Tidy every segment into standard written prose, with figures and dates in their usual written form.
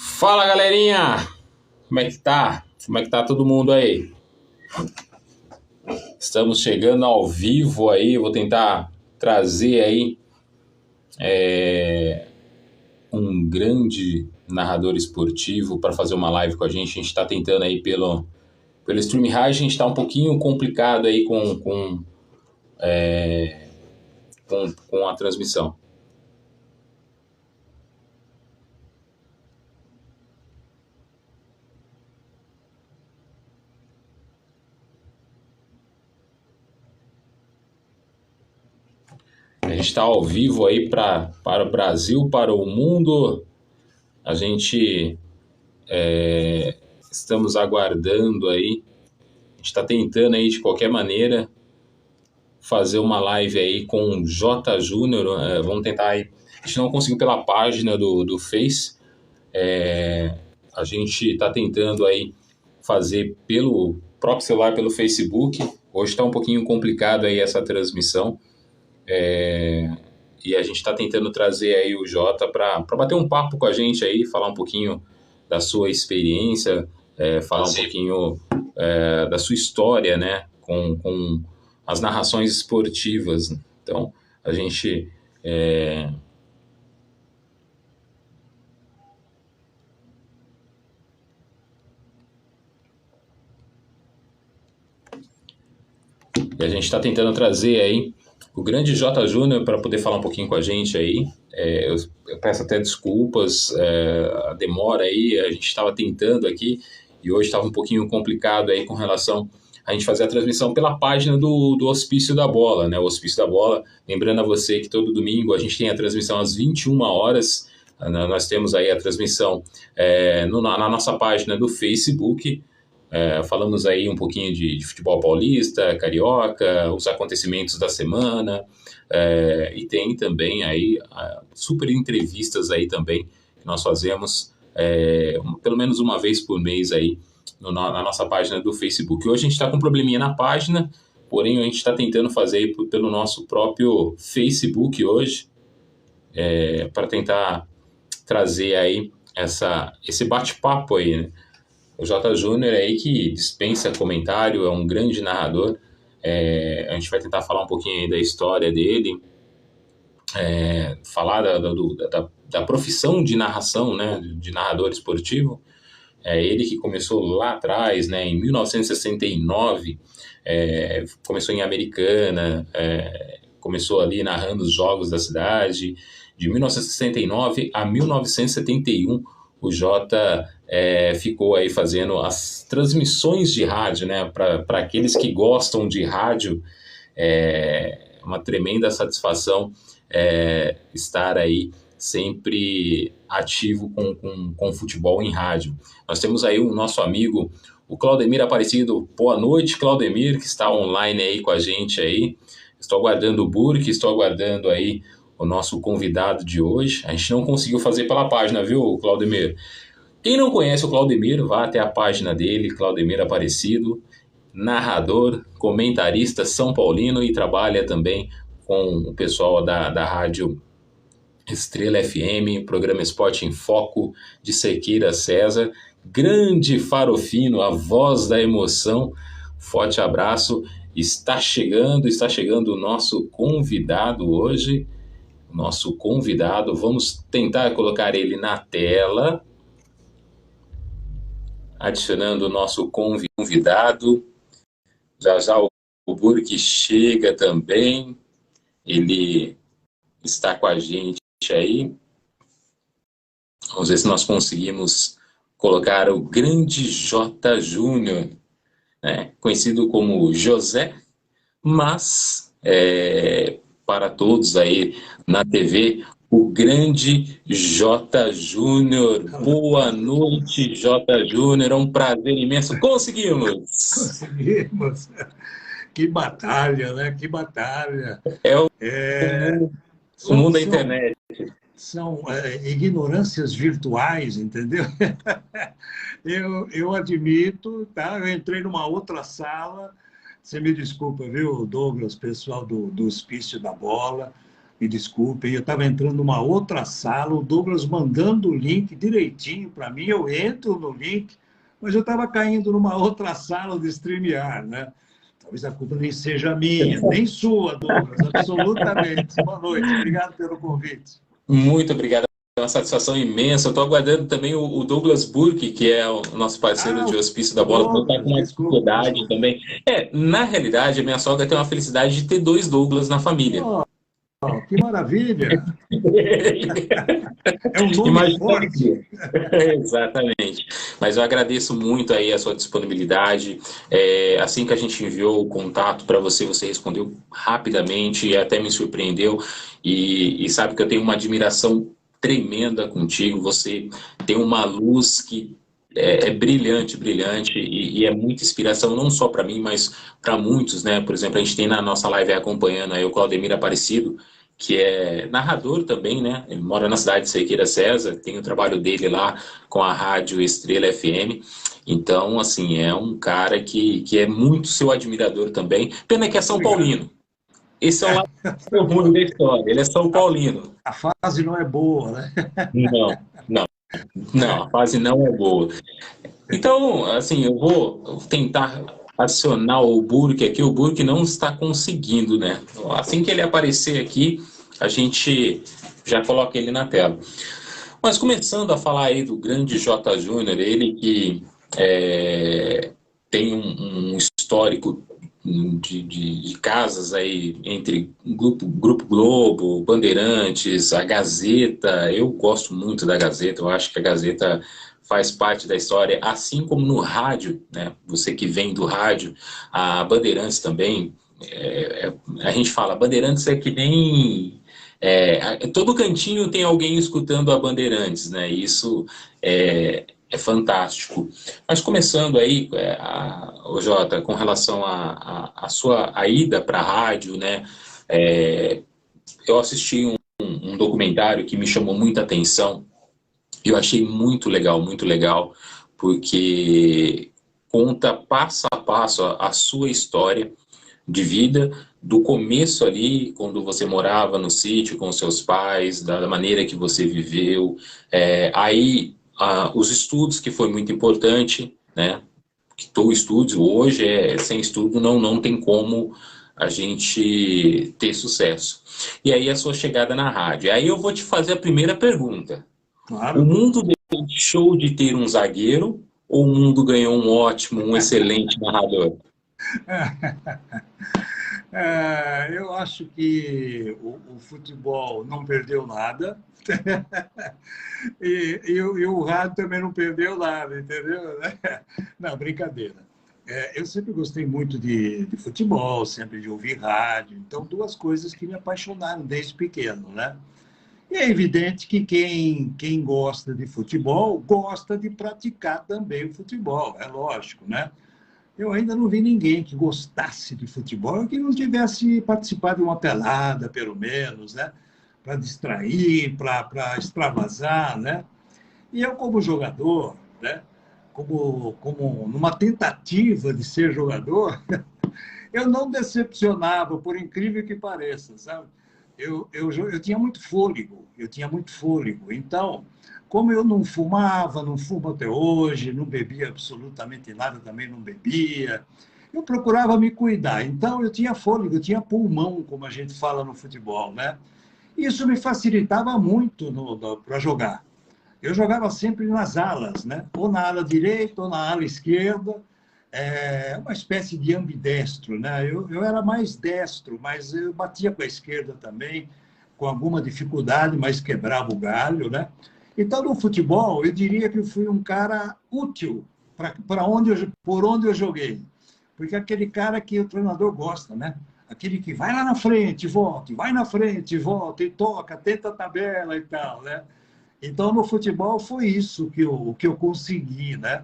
Fala, galerinha! Como é que tá? Como é que tá todo mundo aí? Estamos chegando ao vivo aí, vou tentar trazer aí um grande narrador esportivo para fazer uma live com a gente. A gente está tentando aí pelo StreamYard, a gente está um pouquinho complicado aí com a transmissão. A gente está ao vivo aí para o Brasil, para o mundo. A gente estamos aguardando aí. A gente está tentando aí de qualquer maneira fazer uma live aí com o J Júnior. Vamos tentar aí. A gente não conseguiu pela página do Face. A gente está tentando aí fazer pelo próprio celular, pelo Facebook. Hoje está um pouquinho complicado aí essa transmissão. E a gente está tentando trazer aí o Jota para bater um papo com a gente aí, falar um pouquinho da sua experiência, falar um pouquinho da sua história, né, com as narrações esportivas. Então, a gente está tentando trazer aí o grande J Júnior para poder falar um pouquinho com a gente aí. Eu peço até desculpas, a demora aí, a gente estava tentando aqui e hoje estava um pouquinho complicado aí com relação a gente fazer a transmissão pela página do Hospício da Bola, né? O Hospício da Bola, lembrando a você que todo domingo a gente tem a transmissão às 21 horas, nós temos aí a transmissão na nossa página do Facebook. Falamos aí um pouquinho de futebol paulista, carioca, os acontecimentos da semana, e tem também aí super entrevistas aí também que nós fazemos pelo menos uma vez por mês aí na nossa página do Facebook. Hoje a gente está com um probleminha na página, porém a gente está tentando fazer aí pelo nosso próprio Facebook hoje, para tentar trazer aí esse bate-papo aí, né? O J Júnior aí que dispensa comentário, é um grande narrador. A gente vai tentar falar um pouquinho aí da história dele, falar da profissão de narração, né, de narrador esportivo. Ele que começou lá atrás, né, em 1969, começou em Americana, começou ali narrando os jogos da cidade. De 1969 a 1971, o Jota ficou aí fazendo as transmissões de rádio, né, para aqueles que gostam de rádio. Uma tremenda satisfação estar aí sempre ativo com futebol em rádio. Nós temos aí o nosso amigo, o Claudemir Aparecido. Boa noite, Claudemir, que está online aí com a gente aí. Estou aguardando o Burke, estou aguardando aí o nosso convidado de hoje. A gente não conseguiu fazer pela página, viu, Claudemir? Quem não conhece o Claudemir, vá até a página dele, Claudemir Aparecido, narrador, comentarista São Paulino e trabalha também com o pessoal da rádio Estrela FM, programa Esporte em Foco, de Sequeira César, grande farofino, a voz da emoção. Forte abraço. Está chegando o nosso convidado hoje. Nosso convidado, vamos tentar colocar ele na tela, adicionando o nosso convidado. Já já o Burke chega também, ele está com a gente aí. Vamos ver se nós conseguimos colocar o grande J Júnior, né, conhecido como José, mas para todos aí na TV, o grande J Júnior. Boa noite, J Júnior, é um prazer imenso. Conseguimos! Conseguimos! Que batalha, né? Que batalha! O mundo da internet. São ignorâncias virtuais, entendeu? Eu admito, tá? Eu entrei numa outra sala. Você me desculpa, viu, Douglas, pessoal do Hospício da Bola. me desculpem, eu estava entrando numa outra sala, o Douglas mandando o link direitinho para mim, eu entro no link, mas eu estava caindo numa outra sala de StreamYard, né? Talvez a culpa nem seja minha, nem sua, Douglas, absolutamente. Boa noite, obrigado pelo convite. Muito obrigado. É uma satisfação imensa. Eu estou aguardando também o Douglas Burke, que é o nosso parceiro de hospício da O bola, que está com Douglas, uma desculpa, dificuldade desculpa. também. Na realidade, a minha sogra tem uma felicidade de ter dois Douglas na família. Oh, que maravilha! É um nome Imagina a forte. alegria. Exatamente. Mas eu agradeço muito aí a sua disponibilidade. Assim que a gente enviou o contato para você, você respondeu rapidamente e até me surpreendeu. E sabe que eu tenho uma admiração tremenda contigo. Você tem uma luz que é brilhante, brilhante e é muita inspiração não só para mim, mas para muitos, né? Por exemplo, a gente tem na nossa live acompanhando aí o Claudemir Aparecido, que é narrador também, né? Ele mora na cidade de Cerqueira César, tem o trabalho dele lá com a rádio Estrela FM. Então, assim, é um cara que é muito seu admirador também. Pena que é São Obrigado. Paulino. Esse é o lado ruim da história. Ele é São Paulino. A fase não é boa, né? Não, não, não, a fase não é boa. Então, assim, eu vou tentar acionar o Burke aqui. O Burke não está conseguindo, né? Assim que ele aparecer aqui, a gente já coloca ele na tela. Mas começando a falar aí do grande J. Júnior, ele que tem um histórico de casas aí entre Grupo Globo, Bandeirantes, a Gazeta. Eu gosto muito da Gazeta, eu acho que a Gazeta faz parte da história, assim como no rádio, né? Você que vem do rádio, a Bandeirantes também. A gente fala, Bandeirantes é que nem todo cantinho tem alguém escutando a Bandeirantes, né? Isso é fantástico. Mas começando aí, o Jota, com relação à sua ida para a rádio, né? Eu assisti um documentário que me chamou muita atenção. Eu achei muito legal, porque conta passo a passo a sua história de vida, do começo ali, quando você morava no sítio com seus pais, da maneira que você viveu, aí os estudos, que foi muito importante, né? Que todo estudo hoje sem estudo não tem como a gente ter sucesso. E aí a sua chegada na rádio. Aí eu vou te fazer a primeira pergunta. O Claro. mundo deixou de ter um zagueiro ou o mundo ganhou um ótimo, um excelente narrador? Eu acho que o futebol não perdeu nada e o rádio também não perdeu nada, entendeu? Não, brincadeira. Eu sempre gostei muito de futebol, sempre de ouvir rádio, então duas coisas que me apaixonaram desde pequeno, né? E é evidente que quem gosta de futebol gosta de praticar também o futebol, é lógico, né? Eu ainda não vi ninguém que gostasse de futebol que não tivesse participado de uma pelada, pelo menos, né? Para distrair, para extravasar, né? E eu, como jogador, né? Como numa tentativa de ser jogador, eu não decepcionava, por incrível que pareça, sabe? Eu tinha muito fôlego, eu tinha muito fôlego. Então, como eu não fumava, não fumo até hoje, não bebia absolutamente nada, também não bebia, eu procurava me cuidar. Então, eu tinha fôlego, eu tinha pulmão, como a gente fala no futebol, né? Isso me facilitava muito para jogar. Eu jogava sempre nas alas, né? Ou na ala direita ou na ala esquerda, uma espécie de ambidestro, né? Eu era mais destro, mas eu batia com a esquerda também, com alguma dificuldade, mas quebrava o galho, né? Então, no futebol, eu diria que eu fui um cara útil por onde eu joguei. Porque é aquele cara que o treinador gosta, né? Aquele que vai lá na frente, volta, vai na frente, volta, e toca, tenta a tabela e tal, né? Então, no futebol, foi isso que eu consegui, né?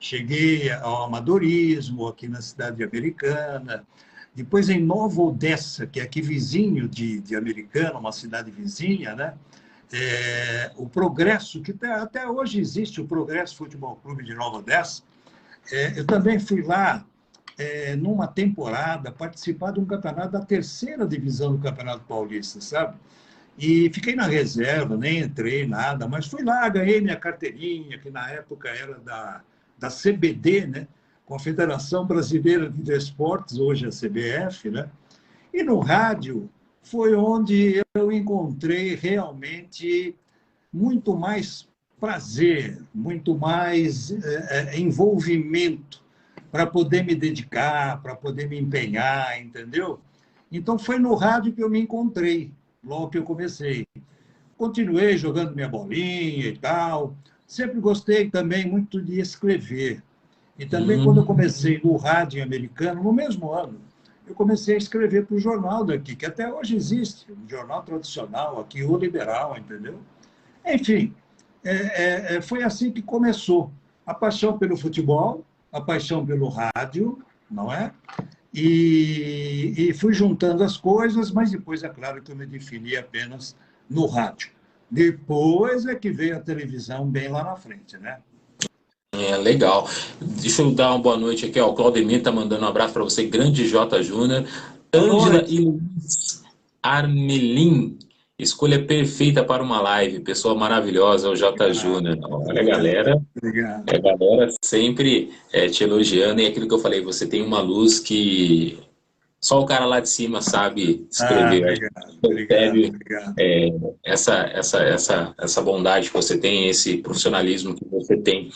Cheguei ao amadorismo aqui na cidade Americana, depois em Nova Odessa, que é aqui vizinho de Americana, uma cidade vizinha, né? O Progresso, que até hoje existe o Progresso Futebol Clube de Nova Odessa, eu também fui lá numa temporada, participar de um campeonato da terceira divisão do Campeonato Paulista, sabe? E fiquei na reserva, nem entrei, nada, mas fui lá, ganhei minha carteirinha, que na época era da CBD, né? Confederação Brasileira de Desportos, hoje é a CBF, né? E no rádio foi onde eu encontrei realmente muito mais prazer, muito mais envolvimento para poder me dedicar, para poder me empenhar, entendeu? Então foi no rádio que eu me encontrei, logo que eu comecei. Continuei jogando minha bolinha e tal. Sempre gostei também muito de escrever. E também quando eu comecei no rádio americano, no mesmo ano, eu comecei a escrever para o jornal daqui, que até hoje existe, um jornal tradicional aqui, o Liberal, entendeu? Enfim, foi assim que começou. A paixão pelo futebol, a paixão pelo rádio, não é? E fui juntando as coisas, mas depois, é claro, que eu me defini apenas no rádio. Depois é que veio a televisão bem lá na frente, né? Legal. Deixa eu dar uma boa noite aqui, ó. O Claudemir tá mandando um abraço para você, grande J. Júnior. Boa Ângela noite. e Luiz Armelin, escolha perfeita para uma live. Pessoa maravilhosa, o J. Júnior. Olha, Obrigado, galera, obrigado. a galera sempre te elogiando. E aquilo que eu falei, você tem uma luz que só o cara lá de cima sabe escrever. A gente Obrigado, obrigado, percebe obrigado. essa bondade que você tem, esse profissionalismo que você tem,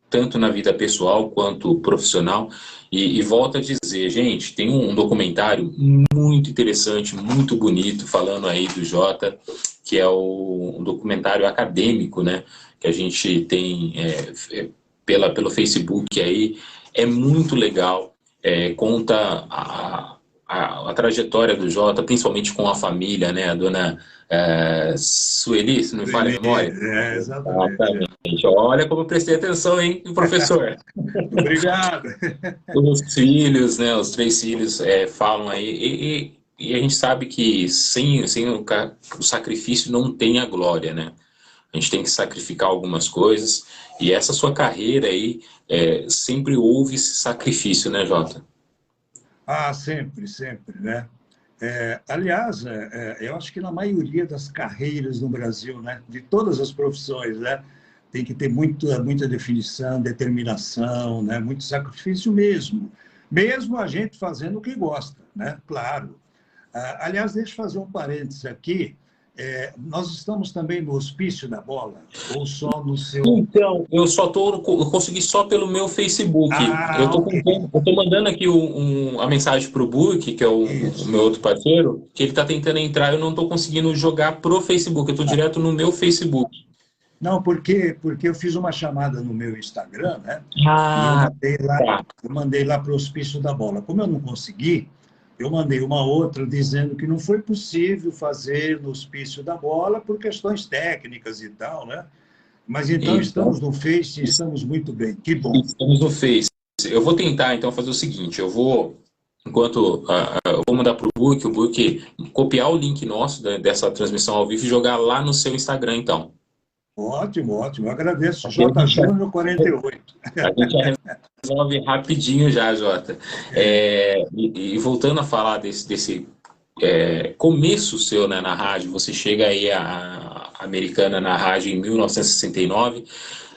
tanto na vida pessoal quanto profissional. E volto a dizer, gente, tem um documentário muito interessante, muito bonito, falando aí do Jota, que é um documentário acadêmico, né? Que a gente tem pelo Facebook aí. É muito legal, conta a trajetória do Jota, principalmente com a família, né? A dona Sueli, se não me falha a Sueli, memória. exatamente. Gente, olha como eu prestei atenção, hein, professor? Obrigado. Os filhos, né, os três filhos falam aí, e a gente sabe que sem o sacrifício não tem a glória, né? A gente tem que sacrificar algumas coisas, e essa sua carreira aí sempre houve esse sacrifício, né, Jota? Ah, sempre, sempre, né? Aliás, eu acho que na maioria das carreiras no Brasil, né, de todas as profissões, né, tem que ter muita definição, determinação, né, muito sacrifício mesmo. Mesmo a gente fazendo o que gosta, né? Claro. Aliás, deixa eu fazer um parênteses aqui. Nós estamos também no Hospício da Bola, ou só no seu... Então, eu consegui só pelo meu Facebook. Ah, ok. Eu tô mandando aqui a mensagem pro Book, que é o Isso. meu outro parceiro, que ele tá tentando entrar, eu não tô conseguindo jogar pro Facebook, eu tô direto no meu Facebook. Não, porque eu fiz uma chamada no meu Instagram, né? E Ah, tá. eu mandei lá para o Hospício da Bola. Como eu não consegui, eu mandei uma outra dizendo que não foi possível fazer no Hospício da Bola por questões técnicas e tal, né? Mas então Então, estamos no Face e estamos muito bem. Que bom. estamos no Face. Eu vou tentar, então, fazer o seguinte, eu vou mandar pro Book, o Book copiar o link nosso dessa transmissão ao vivo e jogar lá no seu Instagram, então. Ótimo, ótimo. Eu agradeço. Aqui a J. gente já, Júnior 48. a gente já resolve rapidinho já, Jota. E voltando a falar desse começo seu, né, na rádio, você chega aí a Americana na rádio em 1969.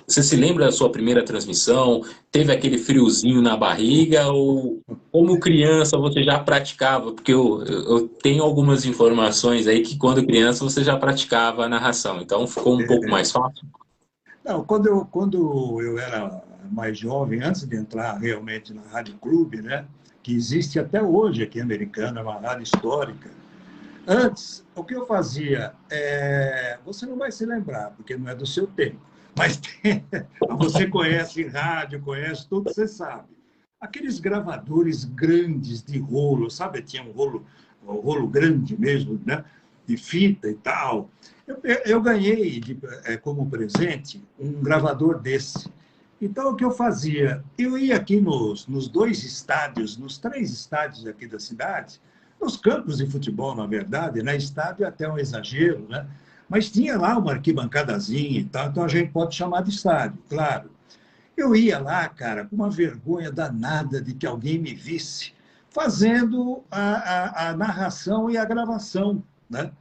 Você se lembra da sua primeira transmissão? Teve aquele friozinho na barriga? Ou como criança você já praticava? Porque eu tenho algumas informações aí que quando criança você já praticava a narração, então ficou um pouco mais fácil? Não, quando eu era mais jovem, antes de entrar realmente na Rádio Clube, né, que existe até hoje aqui em Americana, é uma rádio histórica. Antes, o que eu fazia, você não vai se lembrar, porque não é do seu tempo, mas você conhece rádio, conhece tudo, você sabe. Aqueles gravadores grandes de rolo, sabe? Tinha um rolo grande mesmo, né? De fita e tal. Eu ganhei como presente um gravador desse. Então, o que eu fazia? Eu ia aqui nos dois estádios, nos três estádios aqui da cidade, nos campos de futebol, na verdade, né? Estádio é até um exagero, né? Mas tinha lá uma arquibancadazinha e tal, então a gente pode chamar de estádio, claro. Eu ia lá, cara, com uma vergonha danada de que alguém me visse fazendo a narração e a gravação, né?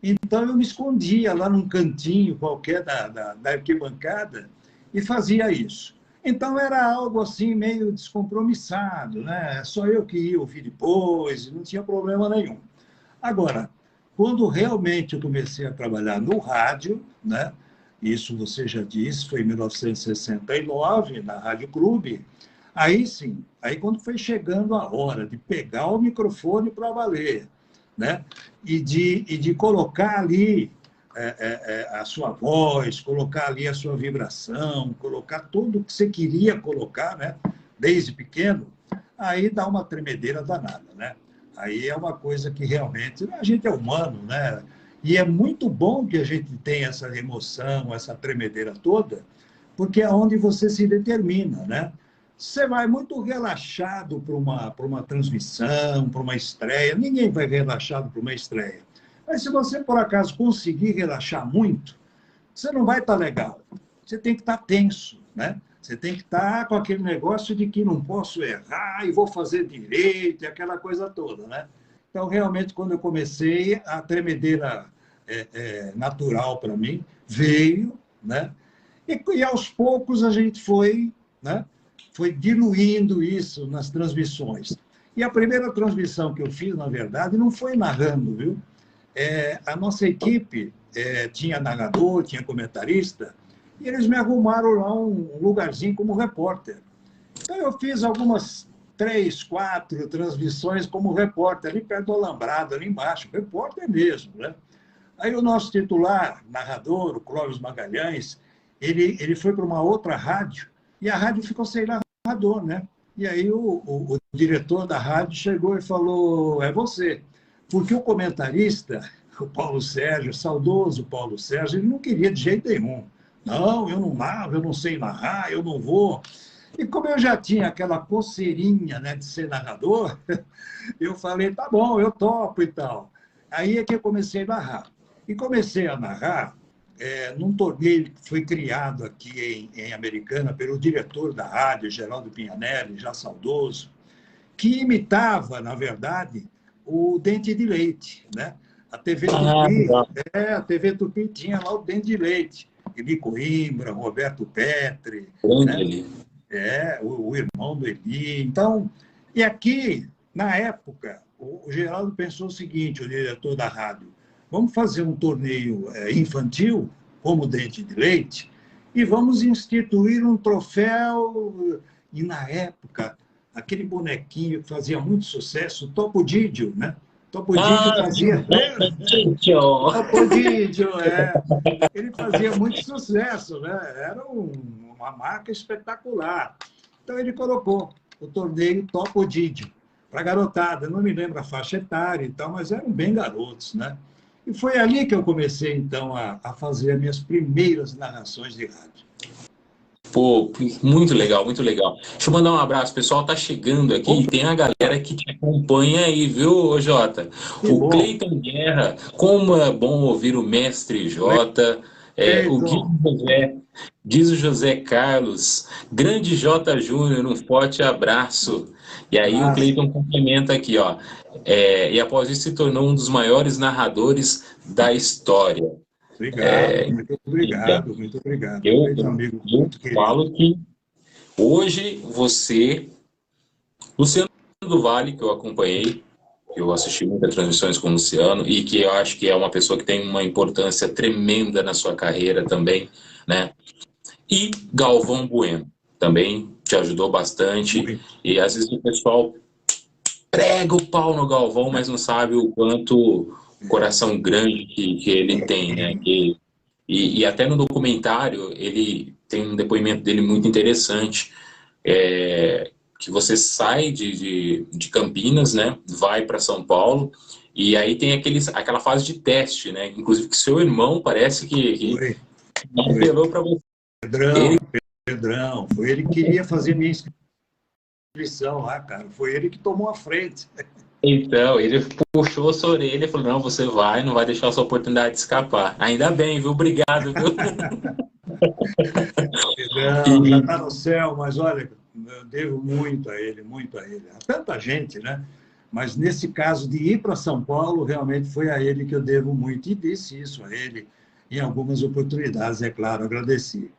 Então, eu me escondia lá num cantinho qualquer da arquibancada e fazia isso. Então, era algo assim meio descompromissado, né? Só eu que ia ouvir depois, não tinha problema nenhum. Agora, quando realmente eu comecei a trabalhar no rádio, né? Isso você já disse, foi em 1969, na Rádio Clube. Aí sim, aí quando foi chegando a hora de pegar o microfone para valer, né? E de colocar ali a sua voz, colocar ali a sua vibração, colocar tudo o que você queria colocar, né? Desde pequeno, aí dá uma tremedeira danada, né? Aí é uma coisa que realmente a gente é humano, né? E é muito bom que a gente tenha essa emoção, essa tremedeira toda, porque é onde você se determina, né? Você vai muito relaxado para uma transmissão, para uma estreia. Ninguém vai relaxado para uma estreia. Mas se você, por acaso, conseguir relaxar muito, você não vai estar legal. Você tem que estar tenso, né? Você tem que estar com aquele negócio de que não posso errar e vou fazer direito, e aquela coisa toda, né? Então, realmente, quando eu comecei, a tremedeira natural para mim veio, né? E aos poucos a gente né? Foi diluindo isso nas transmissões. E a primeira transmissão que eu fiz, na verdade, não foi narrando, viu? A nossa equipe tinha narrador, tinha comentarista, e eles me arrumaram lá um lugarzinho como repórter. Então, eu fiz algumas 3, 4 transmissões como repórter, ali perto do Alambrado, ali embaixo, repórter mesmo, né? Aí o nosso titular, narrador, o Clóvis Magalhães, ele foi para uma outra rádio, e a rádio ficou sem narrador, né? E aí o diretor da rádio chegou e falou, é você. Porque o comentarista, o Paulo Sérgio, saudoso Paulo Sérgio, ele não queria de jeito nenhum. Não, eu não narro, eu não sei narrar, eu não vou. E como eu já tinha aquela coceirinha, né, de ser narrador, eu falei, tá bom, eu topo e tal. Aí é que eu comecei a narrar. E comecei a narrar num torneio que foi criado aqui em Americana pelo diretor da rádio, Geraldo Pinhanelli, já saudoso, que imitava, na verdade, o Dente de Leite, né? A TV Tupi, Legal. a TV Tupi tinha lá o Dente de Leite. Eli Coimbra, Roberto Petri, Grande né? ali. O irmão do Eli. Então, e aqui, na época, o Geraldo pensou o seguinte, o diretor da rádio, vamos fazer um torneio infantil, como Dente de Leite, e vamos instituir um troféu, e na época, aquele bonequinho que fazia muito sucesso, o Topodídio, né? Topodídio fazia... Tchau. Topodídio, ele fazia muito sucesso, né? Era uma marca espetacular. Então, ele colocou o torneio Topodídio para a garotada. Eu não me lembro a faixa etária e tal, mas eram bem garotos, né? E foi ali que eu comecei, então, a fazer as minhas primeiras narrações de rádio. Pô, muito legal, muito legal. Deixa eu mandar um abraço, o pessoal tá chegando aqui e Opa, tem a galera que te acompanha aí, viu, ô Jota? que O bom! Cleiton Guerra, como é bom ouvir o mestre Jota, o Cleiton, Guizo José Carlos, grande Jota Júnior, um forte abraço. E aí o abraço. Cleiton complementa aqui, ó, e após isso se tornou um dos maiores narradores da história. Obrigado, Então, muito obrigado. eu, Cleiton, amigo eu muito querido. falo que hoje você, Luciano do Vale, que eu acompanhei, que eu assisti muitas transmissões com o Luciano e que eu acho que é uma pessoa que tem uma importância tremenda na sua carreira também, né? E Galvão Bueno também te ajudou bastante Muito. e às vezes o pessoal prega o pau no Galvão, mas não sabe o quanto coração grande que ele tem, né? E até no documentário ele tem um depoimento dele muito interessante, que você sai de Campinas, né, vai para São Paulo, e aí tem aquela fase de teste, né, inclusive que seu irmão parece que Foi, foi. apelou para você. Ele, Pedrão, Pedrão, foi ele que queria fazer minha inscrição lá, cara. Foi ele que tomou a frente. então, ele puxou a sua orelha e falou, não, você vai, não vai deixar a sua oportunidade de escapar. Ainda bem, viu? Obrigado, viu? Não, já está no céu, mas olha, eu devo muito a ele, muito a ele. A tanta gente, né? Mas nesse caso de ir para São Paulo, realmente foi a ele que eu devo muito. E disse isso a ele em algumas oportunidades, é claro, agradeci.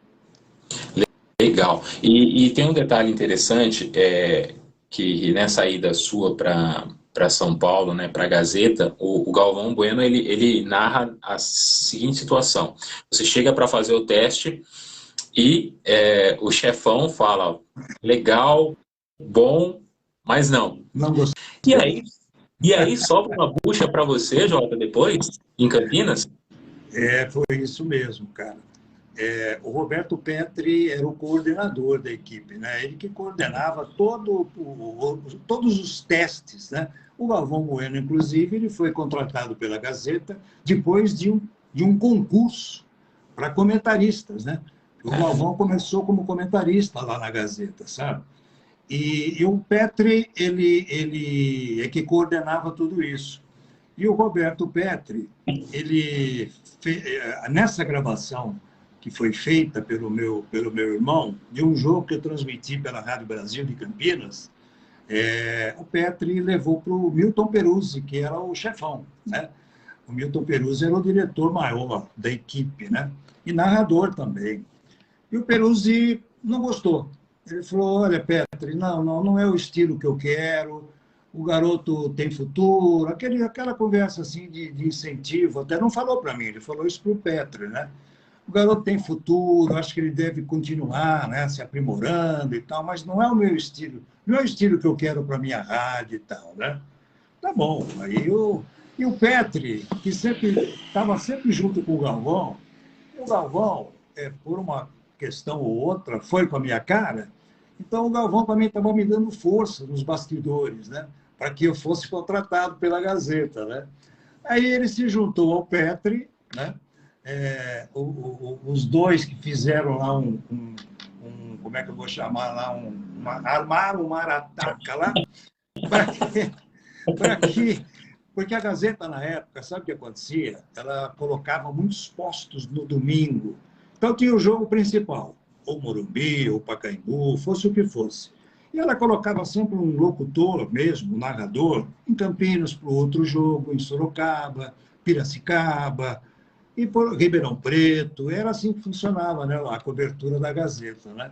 Legal. E tem um detalhe interessante, que nessa ida sua para São Paulo, né, para a Gazeta, o Galvão Bueno ele narra a seguinte situação: você chega para fazer o teste e o chefão fala legal, bom, mas não. Não E gostei. aí, e aí sobra uma bucha para você, Jota, depois, em Campinas? Foi isso mesmo, cara. O Roberto Petri era o coordenador da equipe, né? Ele que coordenava todos os testes, né? O Galvão Bueno, inclusive, ele foi contratado pela Gazeta depois de um concurso para comentaristas, né? O Galvão começou como comentarista lá na Gazeta, sabe? E o Petri, ele é que coordenava tudo isso. E o Roberto Petri, nessa gravação que foi feita pelo meu irmão, de um jogo que eu transmiti pela Rádio Brasil de Campinas, o Petri levou para o Milton Peruzzi, que era o chefão, né? O Milton Peruzzi era o diretor maior da equipe, né? E narrador também. E o Peruzzi não gostou. Ele falou: olha, Petri, não é o estilo que eu quero, o garoto tem futuro, aquela conversa assim de incentivo, até não falou para mim, ele falou isso para o Petri, né? O garoto tem futuro, acho que ele deve continuar, né, se aprimorando e tal, mas não é o meu estilo, não é o estilo que eu quero para minha rádio e tal, né? Tá bom. E o Petri, que estava sempre junto com o Galvão, por uma questão ou outra, foi com a minha cara. Então, o Galvão também estava me dando força nos bastidores, né? Para que eu fosse contratado pela Gazeta, né? Aí ele se juntou ao Petri, né? Os dois que fizeram lá como é que eu vou chamar lá, armaram uma arataca lá, para que, porque a Gazeta, na época, sabe o que acontecia? Ela colocava muitos postos no domingo. Então, tinha o jogo principal, ou Morumbi, ou Pacaembu, fosse o que fosse. E ela colocava sempre um locutor mesmo, um narrador, em Campinas para o outro jogo, em Sorocaba, Piracicaba, e por Ribeirão Preto. Era assim que funcionava, né, a cobertura da Gazeta, né?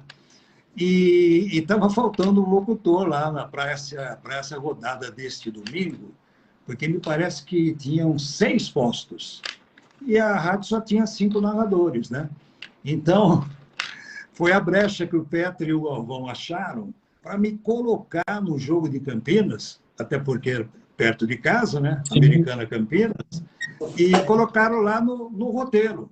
E estava faltando um locutor lá para essa rodada deste domingo, porque me parece que tinham 6 postos e a rádio só tinha 5 narradores, né? Então, foi a brecha que o Petri e o Galvão acharam para me colocar no jogo de Campinas, até porque era perto de casa, né? Americana Campinas, e colocaram lá no roteiro.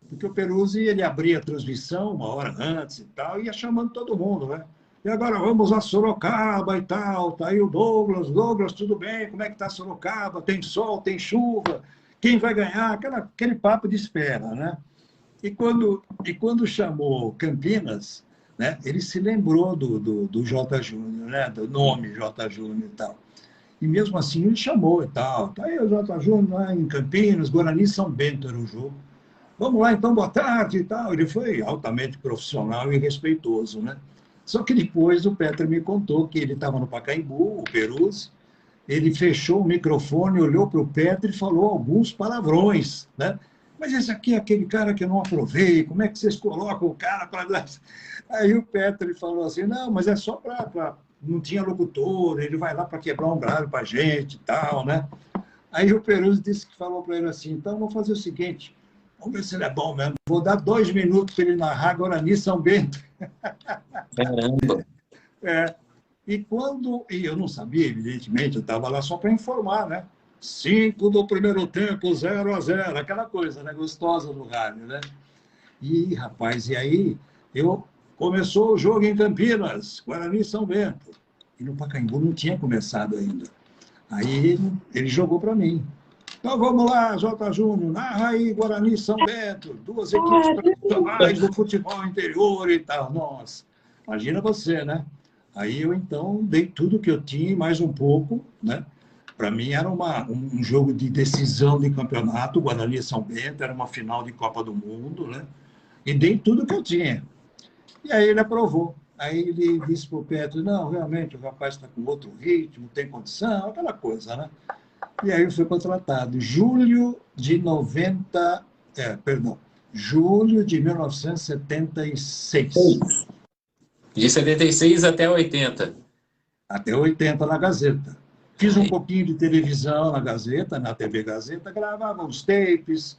Porque o Peruzzi, ele abria a transmissão uma hora antes e tal, e ia chamando todo mundo, né? E agora vamos a Sorocaba e tal, tá aí o Douglas, tudo bem? Como é que está Sorocaba? Tem sol, tem chuva? Quem vai ganhar? Aquele papo de espera, né? E quando chamou Campinas, né, ele se lembrou do J. Júnior, né, do nome J. Júnior e tal. E mesmo assim ele chamou e tal. Tá aí o J. Júnior lá em Campinas, Guarani e São Bento era o jogo. Vamos lá, então, boa tarde e tal. Ele foi altamente profissional e respeitoso, né? Só que depois o Petri me contou que ele estava no Pacaembu, o Peruzzi, ele fechou o microfone, olhou para o Petri e falou alguns palavrões, né? Mas esse aqui é aquele cara que eu não aprovei, como é que vocês colocam o cara para... Aí o Petri falou assim, não, mas é só para... Não tinha locutor, ele vai lá para quebrar um galho para a gente e tal, né? Aí o Peruzzi disse que falou para ele assim, então vamos fazer o seguinte, vamos ver se ele é bom mesmo, vou dar 2 minutos para ele narrar Guarani e São Bento. Caramba! E eu não sabia, evidentemente, eu estava lá só para informar, né? 5 do primeiro tempo, 0-0, aquela coisa, né? Gostosa do rádio, né? E, rapaz, e aí começou o jogo em Campinas, Guarani e São Bento. E no Pacaembu não tinha começado ainda. Aí ele jogou para mim. Então vamos lá, J. Júnior, narra aí Guarani e São Bento, 2 equipes tradicionais do futebol interior e tal. Nossa, imagina você, né? Aí eu, então, dei tudo que eu tinha e mais um pouco, né? Para mim era um jogo de decisão de campeonato, Guarani e São Bento, era uma final de Copa do Mundo, né? E dei tudo que eu tinha. E aí ele aprovou. Aí ele disse para o Petro, não, realmente, o rapaz está com outro ritmo, tem condição, aquela coisa, né? E aí eu fui contratado. Julho de 1976. De 76 até 80. Até 80 na Gazeta. Fiz um pouquinho de televisão na Gazeta, na TV Gazeta, gravava uns tapes.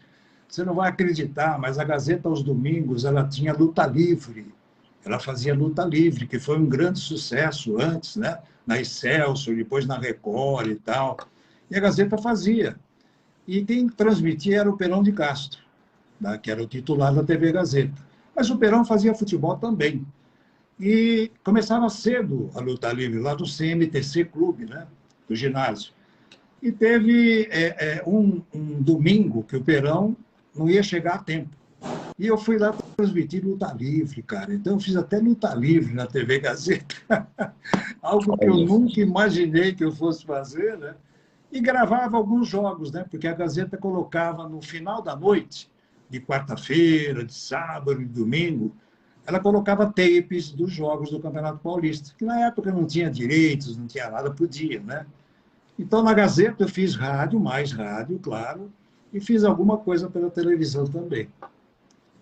Você não vai acreditar, mas a Gazeta, aos domingos, ela tinha luta livre. Ela fazia luta livre, que foi um grande sucesso antes, né? Na Excelsior, depois na Record e tal. E a Gazeta fazia. E quem transmitia era o Perão de Castro, né? Que era o titular da TV Gazeta. Mas o Perão fazia futebol também. E começava cedo a luta livre, lá do CMTC Clube, né? Do ginásio. E teve um domingo que o Perão não ia chegar a tempo. E eu fui lá transmitir luta livre, cara. Então, eu fiz até luta livre na TV Gazeta. Algo que eu nunca imaginei que eu fosse fazer, né? E gravava alguns jogos, né? Porque a Gazeta colocava no final da noite, de quarta-feira, de sábado, de domingo, ela colocava tapes dos jogos do Campeonato Paulista, que na época não tinha direitos, não tinha nada, podia, né? Então, na Gazeta, eu fiz rádio, mais rádio, claro, e fiz alguma coisa pela televisão também.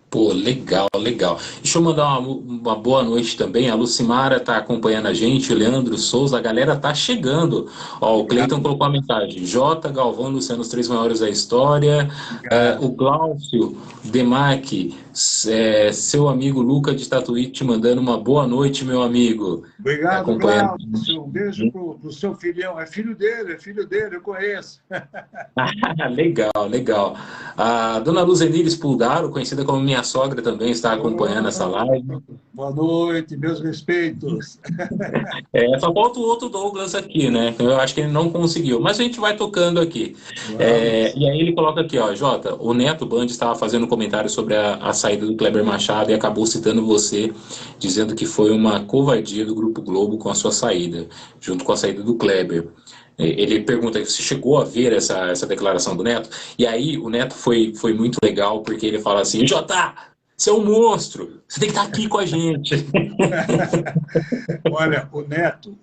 Pô, legal, legal. Deixa eu mandar uma boa noite também. A Lucimara está acompanhando a gente, o Leandro Souza, a galera tá chegando. Ó, o Cleiton colocou a mensagem. Jota, Galvão, Luciano, os três maiores da história. O Glaucio Demarque, seu amigo Luca de Tatuí te mandando uma boa noite, meu amigo. Obrigado, Glaucio. Um beijo pro seu filhão. É filho dele, eu conheço. Legal, legal. A dona Luzenir Spuldaro, conhecida como minha sogra, também está acompanhando essa live. Boa noite, meus respeitos. Só falta o outro Douglas aqui, né? Eu acho que ele não conseguiu, mas a gente vai tocando aqui. E aí ele coloca aqui, ó, Jota, o Neto Band estava fazendo um comentário sobre a saída do Kleber Machado e acabou citando você, dizendo que foi uma covardia do Grupo Globo com a sua saída, junto com a saída do Kleber. Ele pergunta se chegou a ver essa declaração do Neto, e aí o Neto foi muito legal, porque ele fala assim, Jota, você é um monstro, você tem que estar aqui com a gente. Olha, o Neto,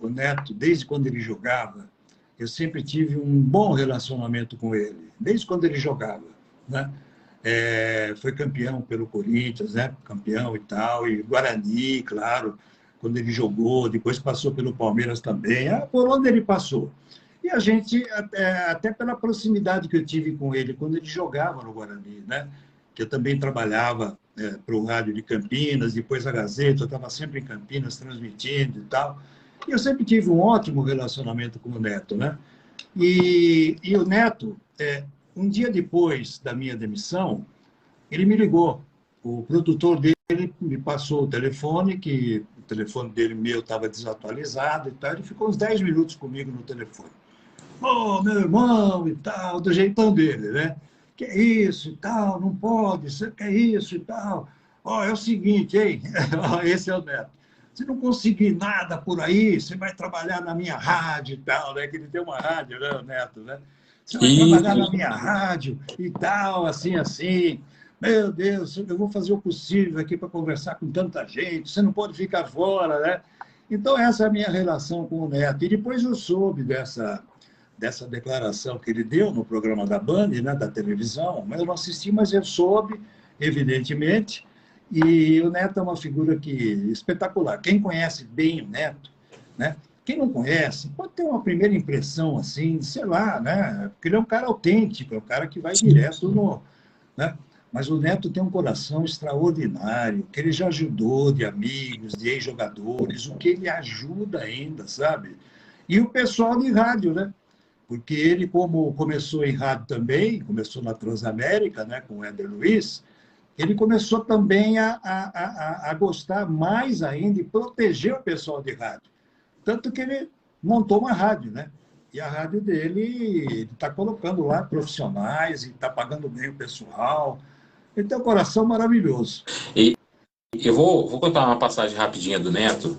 desde quando ele jogava, eu sempre tive um bom relacionamento com ele, desde quando ele jogava, né? Foi campeão pelo Corinthians, né? Campeão e tal, e Guarani, claro, quando ele jogou, depois passou pelo Palmeiras também, por onde ele passou. E a gente, até pela proximidade que eu tive com ele quando ele jogava no Guarani, né? Que eu também trabalhava para o rádio de Campinas, depois a Gazeta, eu estava sempre em Campinas transmitindo e tal. E eu sempre tive um ótimo relacionamento com o Neto, né? E o Neto, um dia depois da minha demissão, ele me ligou. O produtor dele me passou o telefone, que o telefone dele meu estava desatualizado e tal. Ele ficou uns 10 minutos comigo no telefone. Ô, meu irmão e tal, do jeitão dele, né? Que é isso e tal, não pode, você quer isso e tal. Ó, é o seguinte, hein? Esse é o Neto. Se não conseguir nada por aí, você vai trabalhar na minha rádio e tal, né? Que ele tem uma rádio, né, o Neto, né? Você vai trabalhar na minha rádio e tal, assim, assim. Meu Deus, eu vou fazer o possível aqui para conversar com tanta gente, você não pode ficar fora, né? Então, essa é a minha relação com o Neto. E depois eu soube dessa declaração que ele deu no programa da Band, né, da televisão, mas eu não assisti, mas eu soube, evidentemente, e o Neto é uma figura espetacular. Quem conhece bem o Neto, né, quem não conhece, pode ter uma primeira impressão, assim, sei lá, né, porque ele é um cara autêntico, é um cara que vai direto no... Né, mas o Neto tem um coração extraordinário, que ele já ajudou de amigos, de ex-jogadores, o que ele ajuda ainda, sabe? E o pessoal de rádio, né? Porque ele, como começou em rádio também, começou na Transamérica, né, com o Éder Luiz, ele começou também a gostar mais ainda e proteger o pessoal de rádio. Tanto que ele montou uma rádio, né? E a rádio dele, ele está colocando lá profissionais e está pagando bem o pessoal. Ele tem um coração maravilhoso. E eu vou contar uma passagem rapidinha do Neto.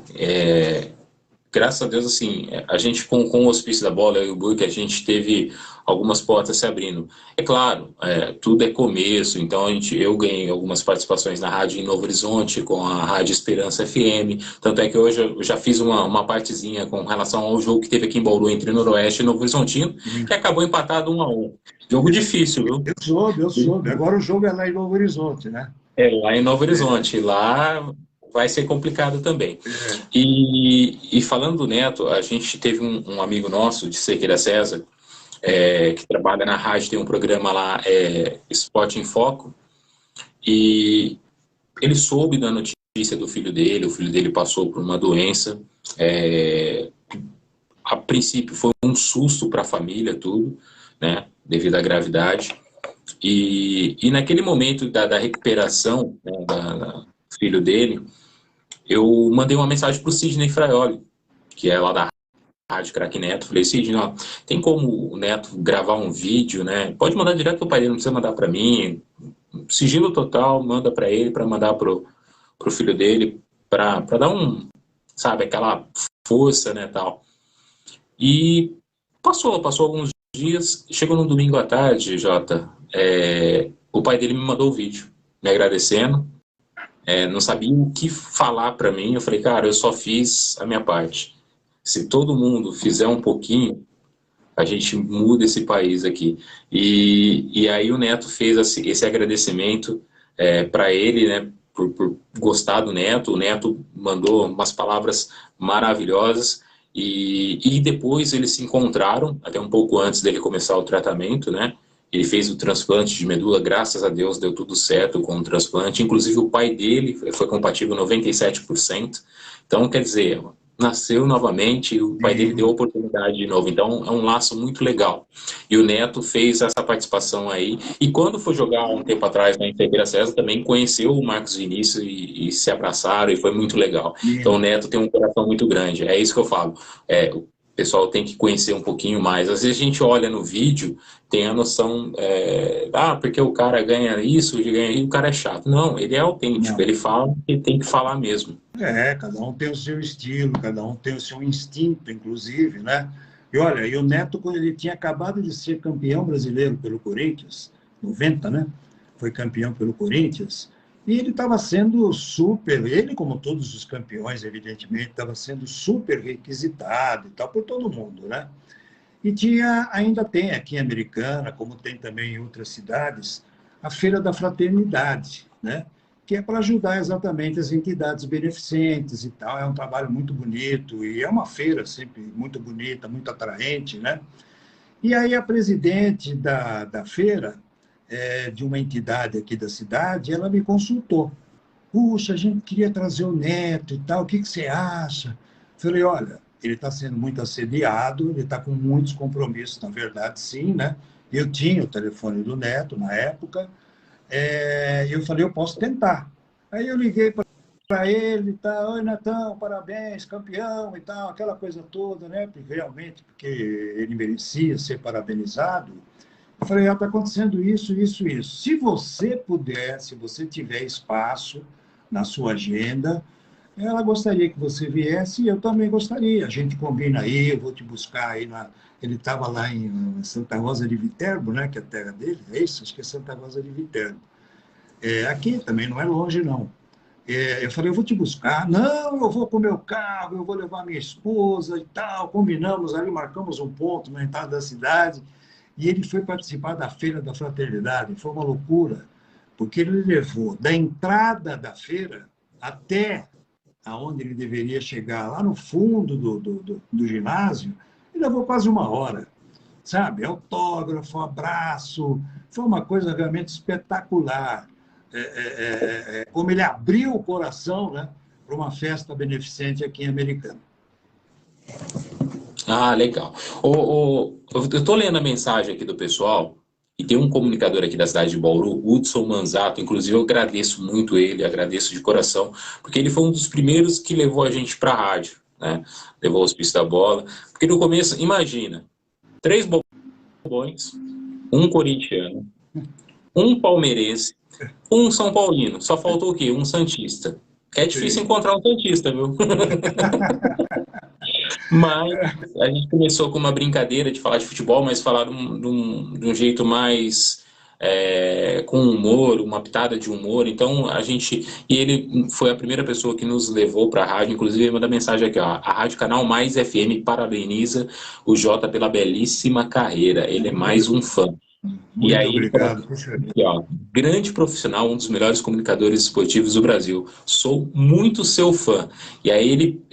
graças a Deus, assim, a gente com o Hospício da Bola, eu e o Burke, a gente teve algumas portas se abrindo. É claro, tudo é começo, então eu ganhei algumas participações na rádio em Novo Horizonte, com a Rádio Esperança FM, tanto é que hoje eu já fiz uma partezinha com relação ao jogo que teve aqui em Bauru entre Noroeste e Novo Horizontino, que acabou empatado 1-1. Jogo difícil, viu? Eu soube. Agora o jogo é lá em Novo Horizonte, né? Lá em Novo Horizonte, lá vai ser complicado também. É. E falando do Neto, a gente teve um amigo nosso, de Cerqueira César, que trabalha na rádio, tem um programa lá, Esporte em Foco, e ele soube da notícia do filho dele, o filho dele passou por uma doença, a princípio foi um susto para a família, tudo, né, devido à gravidade, e naquele momento da recuperação, né, do filho dele, eu mandei uma mensagem para o Sidney Fraioli, que é lá da Rádio Craque Neto. Falei, Sidney, ó, tem como o Neto gravar um vídeo, né? Pode mandar direto pro pai dele, não precisa mandar para mim. Sigilo total, manda para ele, para mandar pro filho dele, para dar sabe, aquela força, né, tal. E passou alguns dias, chegou no domingo à tarde, Jota, o pai dele me mandou o vídeo, me agradecendo, não sabia o que falar para mim. Eu falei, cara, eu só fiz a minha parte. Se todo mundo fizer um pouquinho, a gente muda esse país aqui. E aí o Neto fez esse agradecimento para ele, né, por gostar do Neto. O Neto mandou umas palavras maravilhosas e depois eles se encontraram, até um pouco antes dele começar o tratamento, né? Ele fez o transplante de medula, graças a Deus deu tudo certo com o transplante. Inclusive o pai dele foi compatível 97%. Então, quer dizer, nasceu novamente, o pai dele deu oportunidade de novo. Então, é um laço muito legal. E o Neto fez essa participação aí. E quando foi jogar um tempo atrás na Cerqueira César, também conheceu o Marcos Vinícius e se abraçaram, e foi muito legal. Então, o Neto tem um coração muito grande. É isso que eu falo. O pessoal tem que conhecer um pouquinho mais. Às vezes a gente olha no vídeo, tem a noção, porque o cara ganha isso, ganha isso, o cara é chato. Não, ele é autêntico, Não. ele fala e tem que falar mesmo. Cada um tem o seu estilo, cada um tem o seu instinto, inclusive, né? E olha, e o Neto, quando ele tinha acabado de ser campeão brasileiro pelo Corinthians, 90, né? Foi campeão pelo Corinthians, e ele estava sendo super, ele como todos os campeões, evidentemente, estava sendo super requisitado e tal por todo mundo, né? E ainda tem aqui em Americana, como tem também em outras cidades, a Feira da Fraternidade, né? Que é para ajudar exatamente as entidades beneficentes e tal. É um trabalho muito bonito e é uma feira sempre muito bonita, muito atraente, né? E aí a presidente da feira, de uma entidade aqui da cidade, ela me consultou. Puxa, a gente queria trazer o Neto e tal, o que você acha? Falei, olha, ele está sendo muito assediado, ele está com muitos compromissos, na verdade, sim, né? Eu tinha o telefone do Neto na época, eu falei, eu posso tentar. Aí eu liguei para ele e tal, oi, Netão, parabéns, campeão e tal, aquela coisa toda, né? Realmente, porque ele merecia ser parabenizado. Eu falei, está acontecendo isso, isso, isso. Se você puder, se você tiver espaço na sua agenda, ela gostaria que você viesse e eu também gostaria. A gente combina aí, eu vou te buscar aí na... Ele estava lá em Santa Rosa de Viterbo, né, que é a terra dele, é isso? Acho que é Santa Rosa de Viterbo. Aqui também não é longe, não. Eu falei, eu vou te buscar. Não, eu vou com o meu carro, eu vou levar minha esposa e tal. Combinamos ali, marcamos um ponto na entrada da cidade. E ele foi participar da Feira da Fraternidade. Foi uma loucura, porque ele levou da entrada da feira até aonde ele deveria chegar, lá no fundo do ginásio, e levou quase 1 hora. Sabe? Autógrafo, abraço, foi uma coisa realmente espetacular. Como ele abriu o coração, né, para uma festa beneficente aqui em Americana. Ah, legal. Eu estou lendo a mensagem aqui do pessoal e tem um comunicador aqui da cidade de Bauru, Hudson Manzato. Inclusive, eu agradeço muito ele, agradeço de coração, porque ele foi um dos primeiros que levou a gente para a rádio, né? Levou o Hospício da Bola. Porque no começo, imagina, 3 bobões, um corintiano, um palmeirense, um São Paulino. Só faltou o quê? Um santista. É difícil encontrar um santista, viu? Mas a gente começou com uma brincadeira de falar de futebol, mas falar de um jeito mais com humor, uma pitada de humor. Então a gente. E ele foi a primeira pessoa que nos levou para a rádio, inclusive manda mensagem aqui, ó. A Rádio Canal Mais FM parabeniza o Jota pela belíssima carreira. Ele é mais um fã. E Muito aí ele coloca obrigado. Puxa vida. aqui, ó, grande profissional, um dos melhores comunicadores esportivos do Brasil. Sou muito seu fã. E aí ele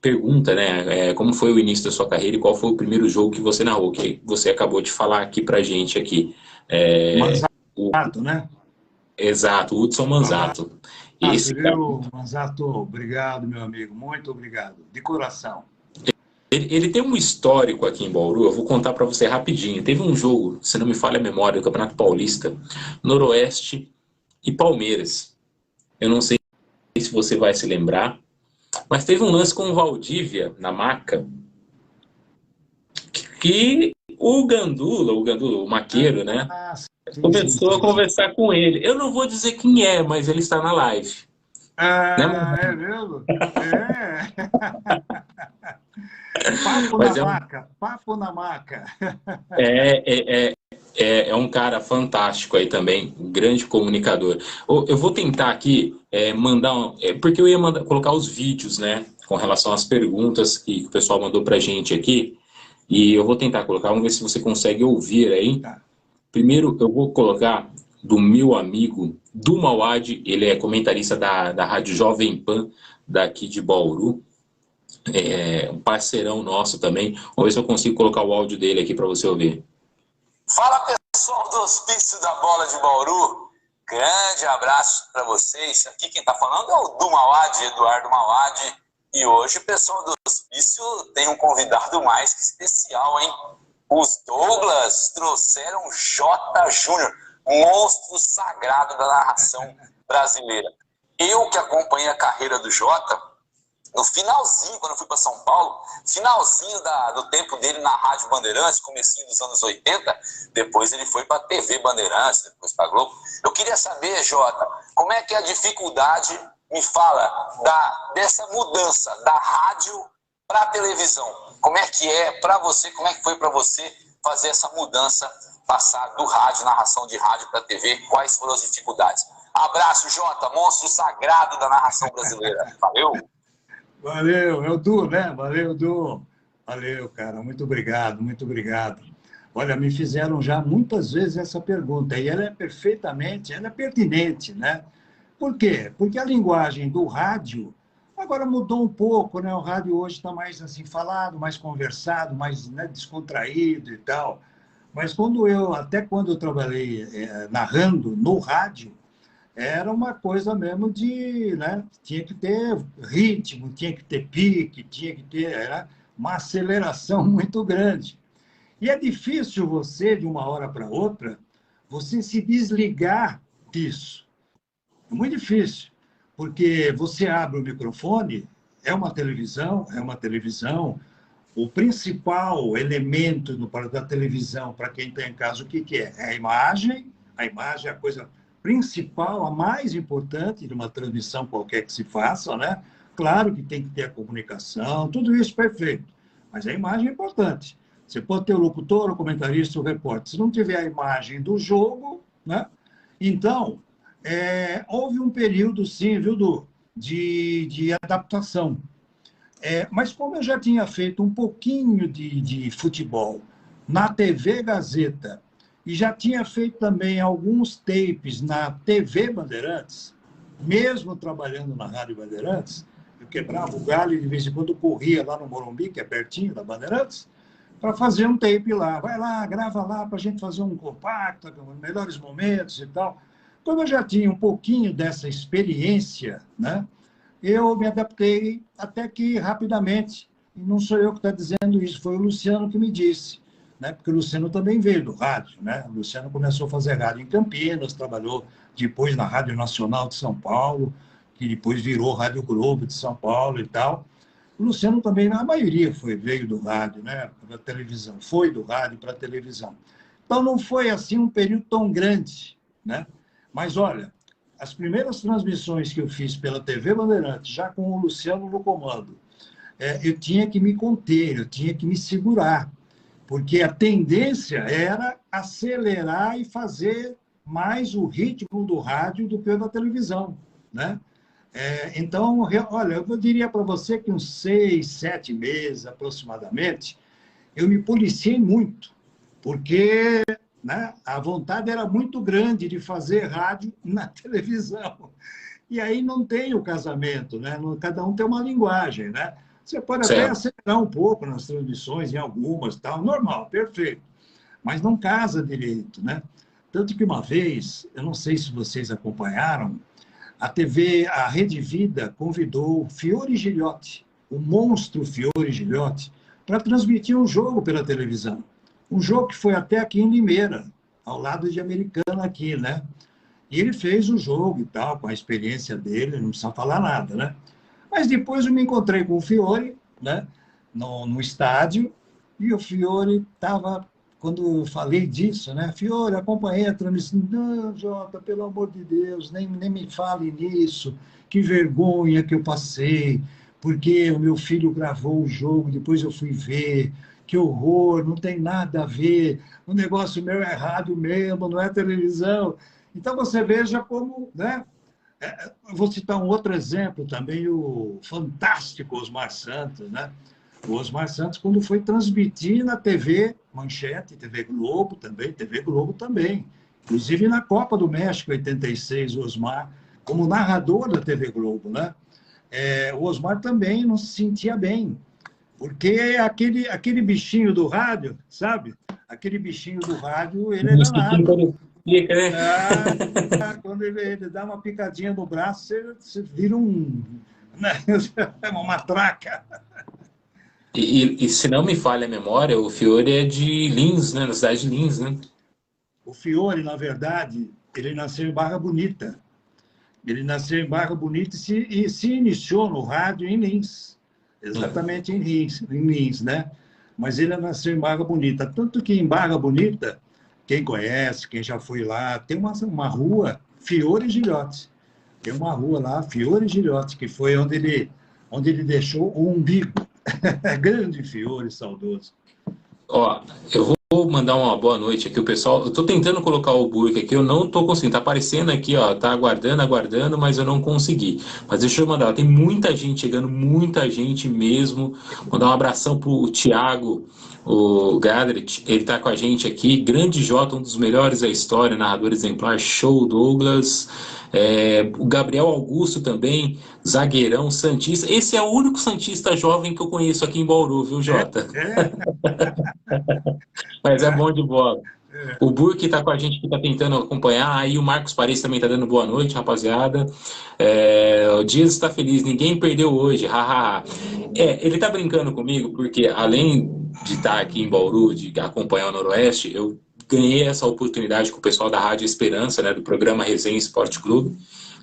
pergunta, né, como foi o início da sua carreira e qual foi o primeiro jogo que você narrou, que você acabou de falar aqui pra gente aqui. É, o, Manzato, né? exato, o Hudson Um Manzato. abraço, Esse cara, viu, Manzato? Obrigado, meu amigo. Muito obrigado. De coração. ele tem um histórico aqui em Bauru, eu vou contar pra você rapidinho. Teve um jogo, se não me falha a memória, do Campeonato Paulista, Noroeste e Palmeiras. Eu não sei se você vai se lembrar, mas teve um lance com o Valdívia na maca que o Gandula, o Maqueiro, né, Ah, sim, sim, começou a sim, sim. conversar com ele. Eu não vou dizer quem é, mas ele está na live. Né? Ah, é mesmo? É. Papo na Mas é um, maca, papo na maca. é, é, é um cara fantástico aí também, um grande comunicador. Eu vou tentar aqui mandar, porque eu ia colocar os vídeos, né, com relação às perguntas que o pessoal mandou pra gente aqui, e eu vou tentar colocar, vamos ver se você consegue ouvir aí. Tá. Primeiro, eu vou colocar do meu amigo do Mauad, ele é comentarista da Rádio Jovem Pan, daqui de Bauru, um parceirão nosso também. Vamos ver se eu consigo colocar o áudio dele aqui para você ouvir. Fala pessoal do Hospício da Bola de Bauru, grande abraço para vocês. Aqui quem está falando é o do Mauad, Eduardo Mauad, e hoje o pessoal do Hospício tem um convidado mais que especial, hein? Os Douglas trouxeram J. Júnior, monstro sagrado da narração brasileira. Eu que acompanhei a carreira do Jota, no finalzinho, quando eu fui para São Paulo, finalzinho do tempo dele na Rádio Bandeirantes, comecinho dos anos 80, depois ele foi para a TV Bandeirantes, depois para a Globo. Eu queria saber, Jota, como é que é a dificuldade, me fala, dessa mudança da rádio para a televisão? Como é que é para você, como é que foi para você fazer essa mudança, passar do rádio, narração de rádio para a TV? Quais foram as dificuldades? Abraço, Jota, monstro sagrado da narração brasileira. Valeu! Valeu, é o Du, né? Valeu, Du. Valeu, cara. Muito obrigado, muito obrigado. Olha, me fizeram já muitas vezes essa pergunta e ela é pertinente, né? Por quê? Porque a linguagem do rádio agora mudou um pouco, né? O rádio hoje está mais assim falado, mais conversado, mais, né, descontraído e tal. Mas até quando eu trabalhei narrando no rádio, era uma coisa mesmo de, né? Tinha que ter ritmo, tinha que ter pique, tinha que ter, era uma aceleração muito grande. E é difícil você, de uma hora para outra, você se desligar disso. É muito difícil, porque você abre o microfone, é uma televisão, o principal elemento da televisão, para quem está em casa, o que, que é? É a imagem é a coisa principal, a mais importante de uma transmissão qualquer que se faça, né? Claro que tem que ter a comunicação, tudo isso perfeito, mas a imagem é importante. Você pode ter o locutor, o comentarista, o repórter. Se não tiver a imagem do jogo, né? Então, houve um período, sim, viu, Du, de adaptação. Mas como eu já tinha feito um pouquinho de futebol na TV Gazeta e já tinha feito também alguns tapes na TV Bandeirantes, mesmo trabalhando na Rádio Bandeirantes, eu quebrava o galho e de vez em quando corria lá no Morumbi, que é pertinho da Bandeirantes, para fazer um tape lá. Vai lá, grava lá para a gente fazer um compacto, com melhores momentos e tal. Como eu já tinha um pouquinho dessa experiência, né? Eu me adaptei até que rapidamente. E não sou eu que estou dizendo isso, foi o Luciano que me disse, né? Porque o Luciano também veio do rádio, né? O Luciano começou a fazer rádio em Campinas, trabalhou depois na Rádio Nacional de São Paulo, que depois virou Rádio Globo de São Paulo e tal. O Luciano também, a maioria veio do rádio, né? Da televisão, foi do rádio para a televisão. Então não foi assim um período tão grande, né? Mas olha, as primeiras transmissões que eu fiz pela TV Bandeirantes, já com o Luciano no comando, eu tinha que me conter, eu tinha que me segurar, porque a tendência era acelerar e fazer mais o ritmo do rádio do que o da televisão, né? Então, olha, eu diria para você que uns 6, 7 meses aproximadamente, eu me policiei muito, porque, né, a vontade era muito grande de fazer rádio na televisão. E aí não tem o casamento, né? Cada um tem uma linguagem, né? Você pode até Certo. acelerar um pouco nas transmissões, em algumas, tal, normal, perfeito. Mas não casa direito, né? Tanto que uma vez, eu não sei se vocês acompanharam, a TV, a Rede Vida, convidou Fiore Gilhote, o monstro Fiore Gilhote, para transmitir um jogo pela televisão. Um jogo que foi até aqui em Limeira, ao lado de Americana aqui, né? E ele fez o jogo e tal, com a experiência dele, não precisa falar nada, né? Mas depois eu me encontrei com o Fiore, né? No estádio, e o Fiore estava, quando eu falei disso, né? Fiore, acompanhei a transmissão. Não, Jota, pelo amor de Deus, nem me fale nisso. Que vergonha que eu passei, porque o meu filho gravou o jogo, depois eu fui ver. Que horror, não tem nada a ver. O negócio meu é rádio mesmo, não é televisão. Então, você veja como, né? Vou citar um outro exemplo também, o fantástico Osmar Santos, né? O Osmar Santos, quando foi transmitir na TV Manchete, TV Globo também. Inclusive na Copa do México, 86, o Osmar, como narrador da TV Globo, né? O Osmar também não se sentia bem, porque aquele bichinho do rádio, sabe? Aquele bichinho do rádio, ele é Isso que danado. fica, né? Quando ele dá uma picadinha no braço, você vira né? Uma matraca. E se não me falha a memória, o Fiore é de Lins, né? Na cidade de Lins, né? O Fiore, na verdade, ele nasceu em Barra Bonita. Ele nasceu em Barra Bonita e se iniciou no rádio em Lins. Exatamente em Lins, né? Mas ele nasceu em Barra Bonita. Tanto que em Barra Bonita, quem conhece, quem já foi lá, tem uma rua, Fiore Gilhote. Tem uma rua lá, Fiore Gilhote, que foi onde ele deixou o umbigo. Grande Fiore, saudoso. Ó, eu vou mandar uma boa noite aqui, o pessoal. Eu tô tentando colocar o Burke aqui, eu não tô conseguindo. Tá aparecendo aqui, ó, tá aguardando, mas eu não consegui. Mas deixa eu mandar, tem muita gente chegando, muita gente mesmo. Mandar um abração pro Thiago, o Gadret, ele tá com a gente aqui. Grande Jota, um dos melhores da história, narrador exemplar, show Douglas. O Gabriel Augusto também, zagueirão, santista. Esse é o único santista jovem que eu conheço aqui em Bauru, viu, Jota? É, Mas é bom de bola. O Burke tá com a gente que tá tentando acompanhar. Aí o Marcos Paris também tá dando boa noite, rapaziada. O Dias está feliz, ninguém perdeu hoje, hahaha. Ele tá brincando comigo porque além de estar aqui em Bauru, de acompanhar o Noroeste, eu ganhei essa oportunidade com o pessoal da Rádio Esperança, né, do programa Resenha Esporte Clube,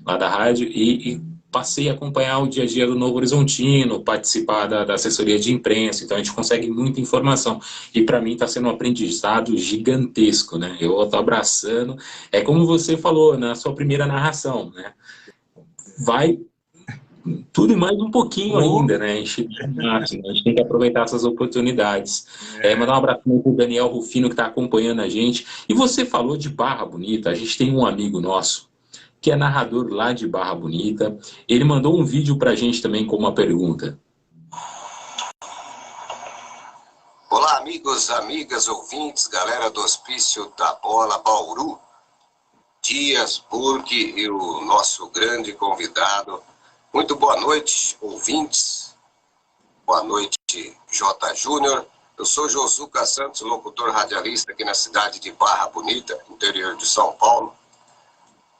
lá da rádio, e passei a acompanhar o dia a dia do Novo Horizontino, participar da assessoria de imprensa, então a gente consegue muita informação. E para mim está sendo um aprendizado gigantesco, né? Eu estou abraçando. É como você falou na sua primeira narração, né? Vai tudo e mais um pouquinho ainda, né? A gente tem que aproveitar essas oportunidades. Mandar um abraço para o Daniel Rufino, que está acompanhando a gente. E você falou de Barra Bonita, a gente tem um amigo nosso que é narrador lá de Barra Bonita. Ele mandou um vídeo pra gente também com uma pergunta. Olá, amigos, amigas, ouvintes, galera do Hospício da Bola Bauru. Dias, Burke e o nosso grande convidado. Muito boa noite, ouvintes. Boa noite, J. Júnior. Eu sou Josuca Santos, locutor radialista aqui na cidade de Barra Bonita, interior de São Paulo.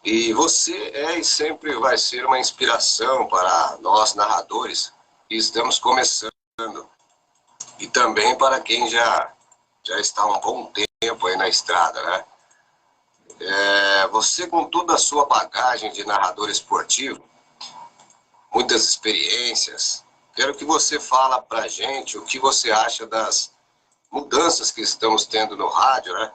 E você e sempre vai ser uma inspiração para nós narradores que estamos começando. E também para quem já está há um bom tempo aí na estrada, né? Você com toda a sua bagagem de narrador esportivo, muitas experiências, quero que você fala para a gente o que você acha das mudanças que estamos tendo no rádio, né?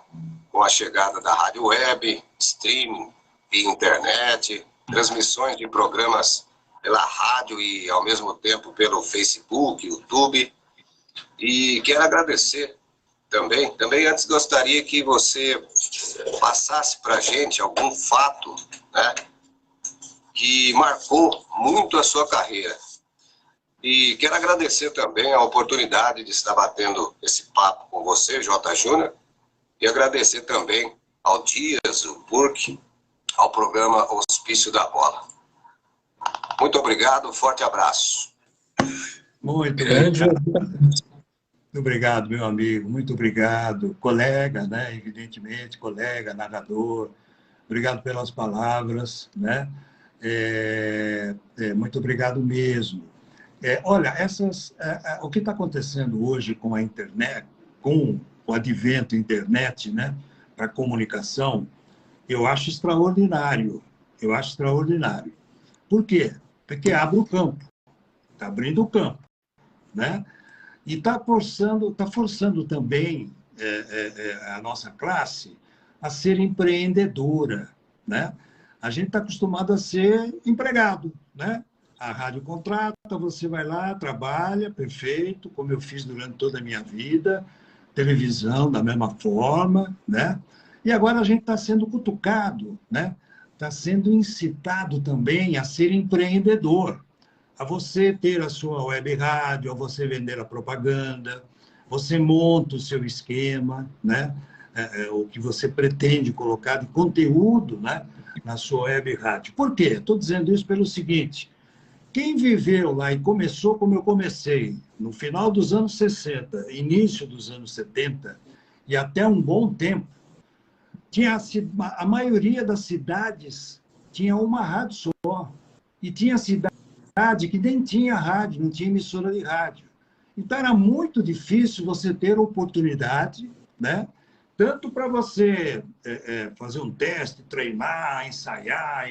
Com a chegada da rádio web, streaming, via internet, transmissões de programas pela rádio e, ao mesmo tempo, pelo Facebook, YouTube. E quero agradecer também antes gostaria que você passasse para a gente algum fato, né, que marcou muito a sua carreira. E quero agradecer também a oportunidade de estar batendo esse papo com você, J. Júnior, e agradecer também ao Dias, o Burke, ao programa Hospício da Bola. Muito obrigado, forte abraço. Muito obrigado. Muito obrigado, meu amigo, muito obrigado. Colega, né? Evidentemente, colega, narrador. Obrigado pelas palavras, né? Muito obrigado mesmo. Olha, o que está acontecendo hoje com a internet, com o advento da internet, né, para a comunicação, eu acho extraordinário. Eu acho extraordinário. Por quê? Porque abre o campo, está abrindo o campo, né? E está forçando também a nossa classe a ser empreendedora, né? A gente está acostumado a ser empregado, né? A rádio contrata, você vai lá, trabalha, perfeito, como eu fiz durante toda a minha vida, televisão da mesma forma, né? E agora a gente está sendo cutucado, né? Está sendo incitado também a ser empreendedor, a você ter a sua web rádio, a você vender a propaganda, você monta o seu esquema, né? O que você pretende colocar de conteúdo, né, na sua web rádio. Por quê? Estou dizendo isso pelo seguinte: quem viveu lá e começou como eu comecei, no final dos anos 60, início dos anos 70, e até um bom tempo, a maioria das cidades tinha uma rádio só. E tinha cidade que nem tinha rádio, não tinha emissora de rádio. Então, era muito difícil você ter oportunidade, né? Tanto para você fazer um teste, treinar, ensaiar,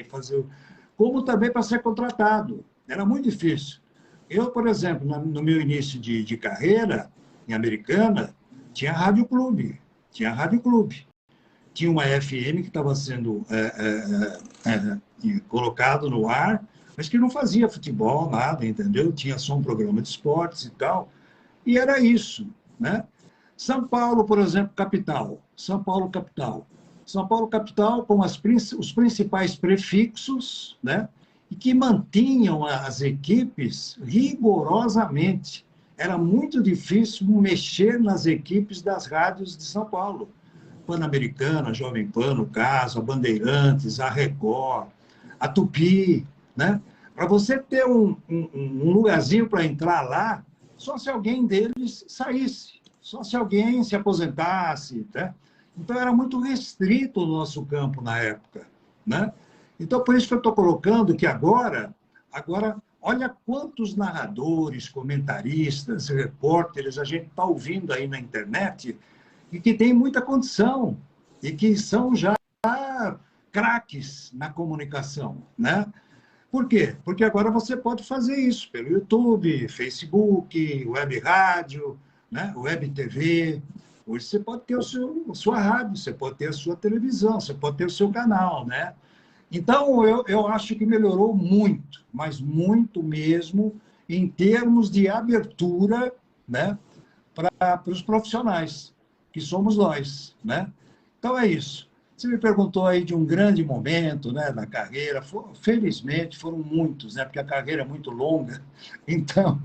como também para ser contratado. Era muito difícil. Eu, por exemplo, no meu início de carreira, em Americana, tinha rádio clube. Tinha rádio clube. Tinha uma FM que estava sendo colocado no ar, mas que não fazia futebol, nada, entendeu? Tinha só um programa de esportes e tal. E era isso, né? São Paulo, por exemplo, capital. São Paulo, capital. São Paulo, capital, com os principais prefixos, né? E que mantinham as equipes rigorosamente. Era muito difícil mexer nas equipes das rádios de São Paulo. Pan-Americana, Jovem Pan, no caso, a Bandeirantes, a Record, a Tupi, né? Para você ter um lugarzinho para entrar lá, só se alguém deles saísse, só se alguém se aposentasse, né? Então, era muito restrito o nosso campo na época, né? Então, por isso que eu estou colocando que agora, olha quantos narradores, comentaristas, repórteres a gente está ouvindo aí na internet e que tem muita condição e que são já craques na comunicação, né? Por quê? Porque agora você pode fazer isso pelo YouTube, Facebook, web rádio, né? Web TV. Hoje você pode ter a sua rádio, você pode ter a sua televisão, você pode ter o seu canal, né? Então, eu acho que melhorou muito, mas muito mesmo, em termos de abertura, né, para os profissionais, que somos nós, né? Então, é isso. Você me perguntou aí de um grande momento, né, na carreira. Felizmente, foram muitos, né, porque a carreira é muito longa, então,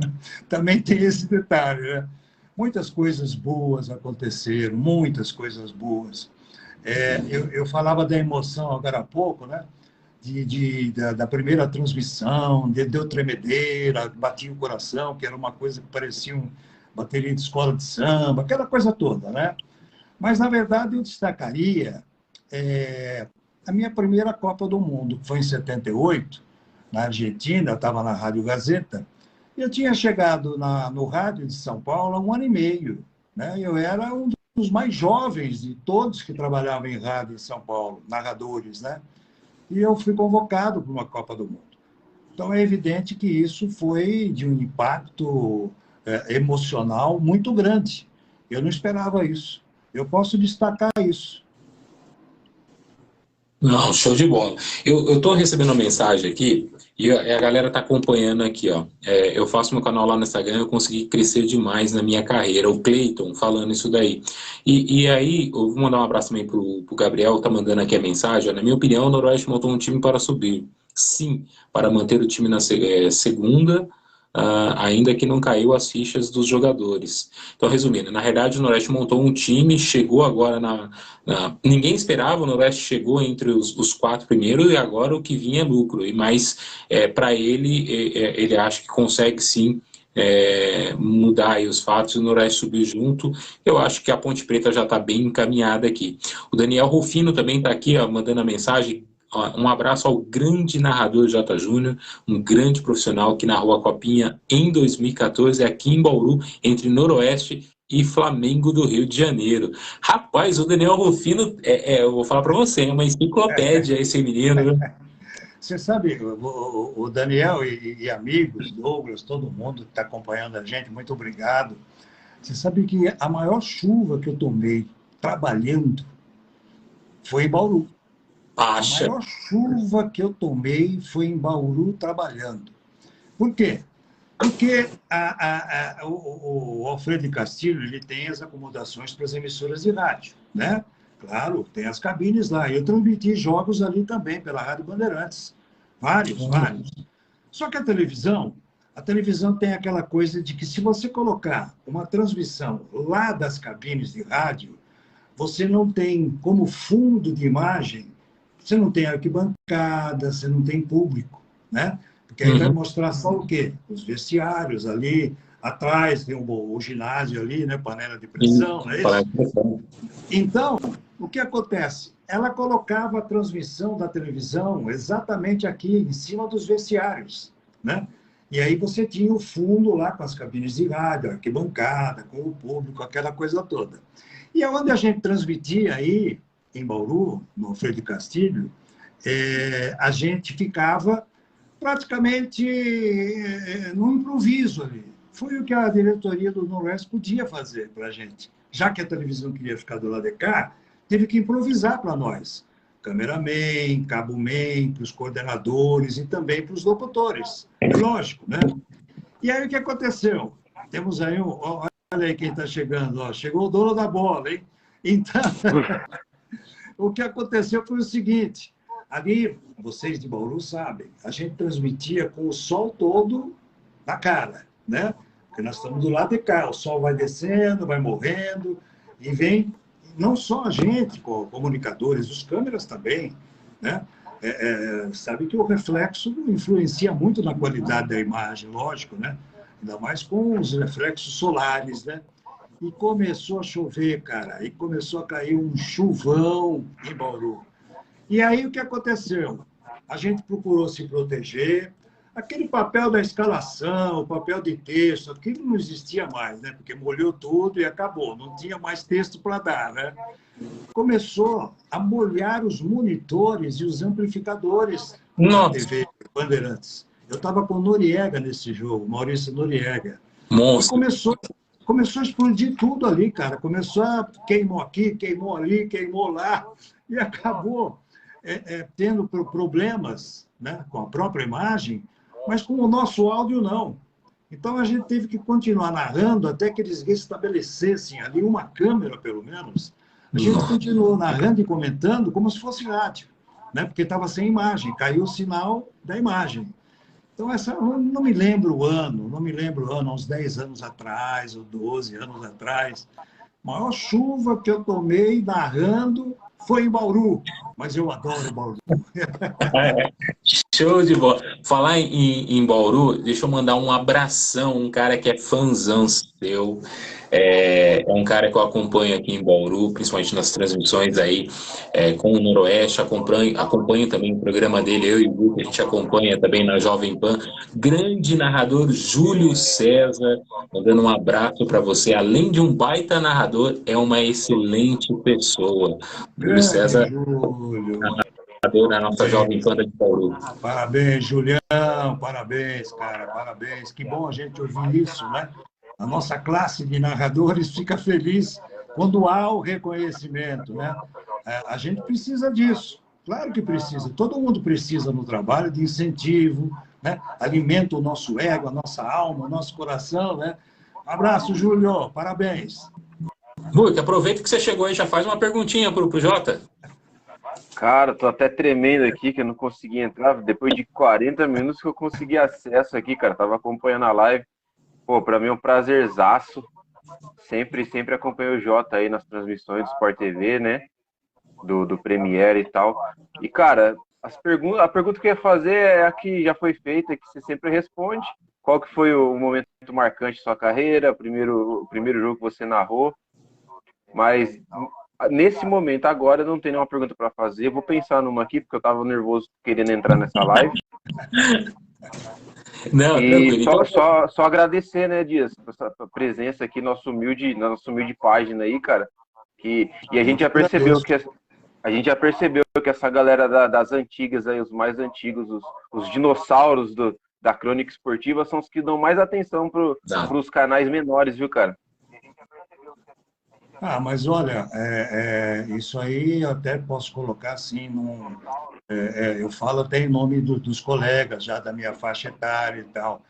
também tem esse detalhe, né? Muitas coisas boas aconteceram, muitas coisas boas. Eu falava da emoção agora há pouco, né? Da primeira transmissão, deu tremedeira, batia o coração, que era uma coisa que parecia uma bateria de escola de samba, aquela coisa toda, né? Mas, na verdade, eu destacaria a minha primeira Copa do Mundo, que foi em 78, na Argentina, eu estava na Rádio Gazeta, e eu tinha chegado no rádio de São Paulo há 1 ano e meio, né? Eu era um dos mais jovens de todos que trabalhavam em rádio em São Paulo, narradores, né? E eu fui convocado para uma Copa do Mundo. Então, é evidente que isso foi de um impacto emocional muito grande. Eu não esperava isso. Eu posso destacar isso. Não, show de bola. Eu estou recebendo uma mensagem aqui E a galera tá acompanhando aqui, ó. Eu faço meu canal lá no Instagram, eu consegui crescer demais na minha carreira. O Cleiton falando isso daí. E aí, eu vou mandar um abraço também pro Gabriel, tá mandando aqui a mensagem. Ó, na minha opinião, o Noroeste montou um time para subir. Sim, para manter o time na segunda, ainda que não caiu as fichas dos jogadores. Então, resumindo, na realidade o Noroeste montou um time, chegou agora ninguém esperava, o Noroeste chegou entre os quatro primeiros e agora o que vinha é lucro. Mas para ele acha que consegue sim mudar aí os fatos e o Noroeste subir junto. Eu acho que a Ponte Preta já está bem encaminhada aqui. O Daniel Rufino também está aqui, ó, mandando a mensagem. Um abraço ao grande narrador J. Júnior, um grande profissional que narrou a Copinha em 2014 aqui em Bauru, entre Noroeste e Flamengo do Rio de Janeiro. Rapaz, o Daniel Rufino, eu vou falar para você, é uma enciclopédia esse menino, viu? Você sabe, o Daniel e amigos, Douglas, todo mundo que está acompanhando a gente, muito obrigado. Você sabe que a maior chuva que eu tomei trabalhando foi em Bauru. Acha? A maior chuva que eu tomei foi em Bauru trabalhando. Por quê? Porque o Alfredo Castilho ele tem as acomodações para as emissoras de rádio, né? Claro, tem as cabines lá. Eu transmiti jogos ali também pela Rádio Bandeirantes. Vários. Só que a televisão tem aquela coisa de que se você colocar uma transmissão lá das cabines de rádio, você não tem como fundo de imagem, você não tem arquibancada, você não tem público, né? Porque aí vai mostrar só o quê? Os vestiários ali, atrás tem o ginásio ali, né? Panela de pressão, não é isso? Então, o que acontece? Ela colocava a transmissão da televisão exatamente aqui, em cima dos vestiários, né? E aí você tinha o fundo lá com as cabines de rádio, arquibancada, com o público, aquela coisa toda. E onde a gente transmitia aí, em Bauru, no Alfredo Castilho, a gente ficava praticamente no improviso ali. Foi o que a diretoria do Noroeste podia fazer para a gente. Já que a televisão queria ficar do lado de cá, teve que improvisar para nós. Cameraman, cabo-man, para os coordenadores e também para os locutores. Lógico, né? E aí o que aconteceu? Temos aí, olha aí quem está chegando, ó. Chegou o dono da bola, hein? Então, o que aconteceu foi o seguinte, ali, vocês de Bauru sabem, a gente transmitia com o sol todo na cara, né? Porque nós estamos do lado de cá, o sol vai descendo, vai morrendo, e vem, não só a gente, comunicadores, os câmeras também, né? Sabe que o reflexo influencia muito na qualidade da imagem, lógico, né? Ainda mais com os reflexos solares, né? E começou a chover, cara, e começou a cair um chuvão em Bauru. E aí o que aconteceu? A gente procurou se proteger, aquele papel da escalação, o papel de texto, aquilo não existia mais, né? Porque molhou tudo e acabou, não tinha mais texto para dar, né? Começou a molhar os monitores e os amplificadores da TV Bandeirantes. Eu estava com o Noriega nesse jogo, Maurício Noriega. Monstro. E começou a explodir tudo ali, cara. Começou a queimou aqui, queimou ali, queimou lá, e acabou tendo problemas, né, com a própria imagem, mas com o nosso áudio não. Então a gente teve que continuar narrando até que eles restabelecessem ali uma câmera, pelo menos. A gente continuou narrando e comentando como se fosse rádio, né, porque estava sem imagem, caiu o sinal da imagem. Então, não me lembro o ano, uns 10 anos atrás, ou 12 anos atrás. A maior chuva que eu tomei narrando foi em Bauru, mas eu adoro Bauru. Show de bola. Falar em Bauru, deixa eu mandar um abração, um cara que é fãzão seu. É um cara que eu acompanho aqui em Bauru, principalmente nas transmissões aí com o Noroeste, acompanho também o programa dele, eu e o Guto, a gente acompanha também na Jovem Pan. Grande narrador Júlio César, mandando um abraço para você. Além de um baita narrador, é uma excelente pessoa. Júlio César, narrador da nossa Jovem Pan de Bauru. Parabéns, Julião, parabéns, cara, parabéns. Que bom a gente ouvir isso, né? A nossa classe de narradores fica feliz quando há o reconhecimento, né? A gente precisa disso, claro que precisa. Todo mundo precisa no trabalho de incentivo, né? Alimenta o nosso ego, a nossa alma, o nosso coração, né? Abraço, Júlio, parabéns. Luke, aproveita que você chegou aí, já faz uma perguntinha pro Jota. Cara, tô até tremendo aqui que eu não consegui entrar. Depois de 40 minutos que eu consegui acesso aqui, cara. Tava acompanhando a live. Pô, pra mim é um prazerzaço. Sempre acompanho o Jota aí nas transmissões do Sport TV, né? Do Premiere e tal. E, cara, a pergunta que eu ia fazer é a que já foi feita, que você sempre responde. Qual que foi o momento marcante da sua carreira, o primeiro jogo que você narrou? Mas nesse momento, agora, eu não tenho nenhuma pergunta para fazer. Eu vou pensar numa aqui, porque eu tava nervoso querendo entrar nessa live. Não, E tranquilo. só agradecer, né, Dias, por essa presença aqui na nossa humilde página aí, cara. E a gente já percebeu que essa galera das antigas aí, os mais antigos, os dinossauros da crônica esportiva, são os que dão mais atenção para os canais menores, viu, cara? Mas olha, isso aí eu até posso colocar assim, eu falo até em nome dos colegas já da minha faixa etária e tal.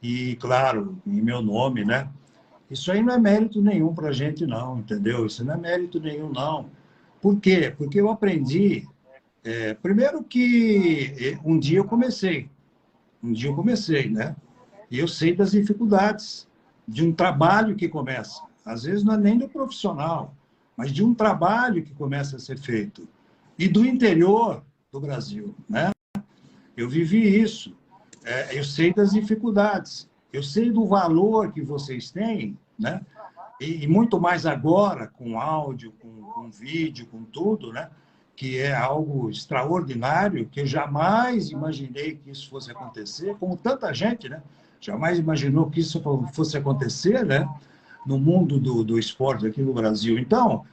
E, claro, em meu nome, né? Isso aí não é mérito nenhum para a gente, não, entendeu? Isso não é mérito nenhum, não. Por quê? Porque eu aprendi, primeiro que um dia eu comecei, né? E eu sei das dificuldades de um trabalho que começa. Às vezes não é nem do profissional, mas de um trabalho que começa a ser feito. E do interior do Brasil, né? Eu vivi isso. Eu sei das dificuldades. Eu sei do valor que vocês têm, né? E muito mais agora, com áudio, com vídeo, com tudo, né? Que é algo extraordinário, que eu jamais imaginei que isso fosse acontecer, como tanta gente, né? Jamais imaginou que isso fosse acontecer, né? No mundo do esporte aqui no Brasil. Então,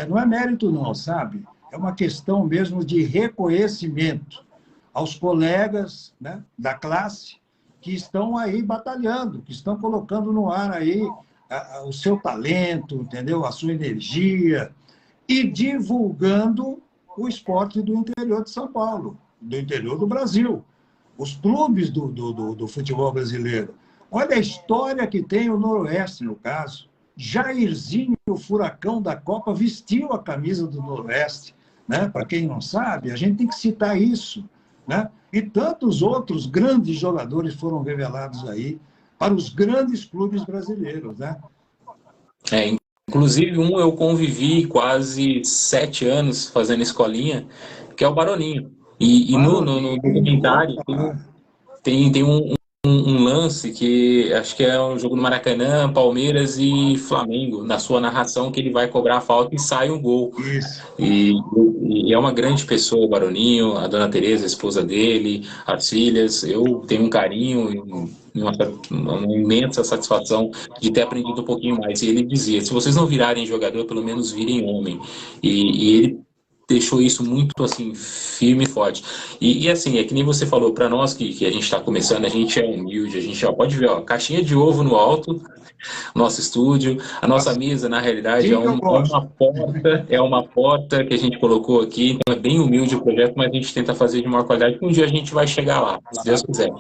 não é mérito não, sabe? É uma questão mesmo de reconhecimento aos colegas, né, da classe que estão aí batalhando, que estão colocando no ar aí o seu talento, entendeu? A sua energia e divulgando o esporte do interior de São Paulo, do interior do Brasil, os clubes do futebol brasileiro. Olha a história que tem o Noroeste, no caso. Jairzinho, o furacão da Copa, vestiu a camisa do Noroeste. Né? Para quem não sabe, a gente tem que citar isso. Né? E tantos outros grandes jogadores foram revelados aí para os grandes clubes brasileiros. Né? Inclusive, eu convivi quase 7 anos fazendo escolinha, que é o Baroninho. E no documentário tem um lance que acho que é um jogo no Maracanã, Palmeiras e Flamengo, na sua narração, que ele vai cobrar a falta e sai um gol. Isso. E é uma grande pessoa, o Baroninho, a dona Tereza, a esposa dele, as filhas. Eu tenho um carinho e uma imensa satisfação de ter aprendido um pouquinho mais. E ele dizia, se vocês não virarem jogador, pelo menos virem homem. E ele deixou isso muito assim firme e forte. E assim, é que nem você falou, para nós que a gente está começando, a gente é humilde, a gente já pode ver, ó, caixinha de ovo no alto, nosso estúdio, a nossa mesa, na realidade, é uma porta que a gente colocou aqui, então é bem humilde o projeto, mas a gente tenta fazer de maior qualidade, porque um dia a gente vai chegar lá, se Deus quiser.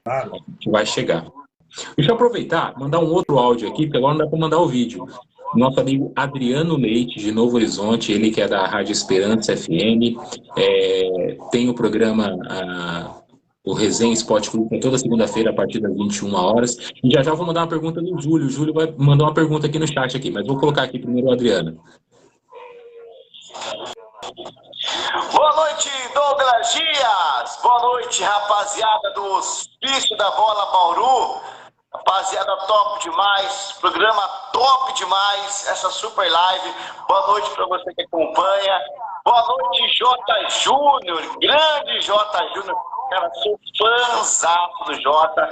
A gente vai chegar. Deixa eu aproveitar, mandar um outro áudio aqui, porque agora não dá para mandar o vídeo. Nosso amigo Adriano Leite, de Novo Horizonte, ele que é da Rádio Esperança FM, tem o programa o Resenha Esporte Clube, toda segunda-feira a partir das 21 horas. E já vou mandar uma pergunta do Júlio. O Júlio vai mandar uma pergunta aqui no chat, aqui, mas vou colocar aqui primeiro o Adriano. Boa noite, Douglas Dias. Boa noite, rapaziada do Hospício da Bola Bauru. Rapaziada, top demais, programa top demais, essa super live. Boa noite para você que acompanha. Boa noite, J. Júnior, grande J. Júnior. Cara, sou fãzaço do Jota,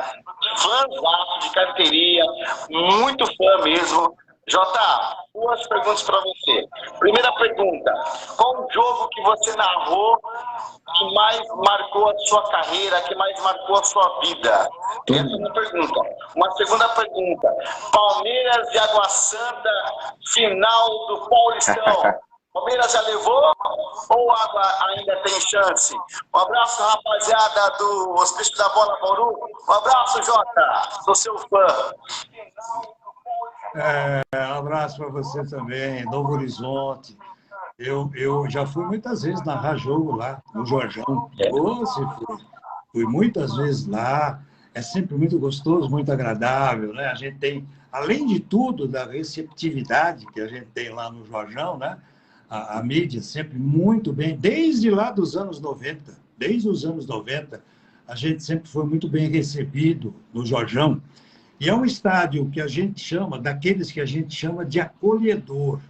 fãzaço de carteirinha, muito fã mesmo. Jota, 2 perguntas para você. Primeira pergunta, qual o jogo que você narrou que mais marcou a sua carreira, que mais marcou a sua vida? Essa é uma pergunta. Uma segunda pergunta, Palmeiras e Água Santa, final do Paulistão. Palmeiras já levou ou ainda tem chance? Um abraço, rapaziada do Hospício da Bola Bauru. Um abraço, Jota, sou seu fã. Um abraço para você também, Novo Horizonte. Eu já fui muitas vezes narrar jogo lá, no Jorjão. Fui muitas vezes lá. É sempre muito gostoso, muito agradável, né? A gente tem, além de tudo, da receptividade que a gente tem lá no Jorjão, né? A mídia sempre muito bem, desde lá dos anos 90, desde os anos 90, a gente sempre foi muito bem recebido no Jorjão. E é um estádio que a gente chama, daqueles que a gente chama de acolhedor.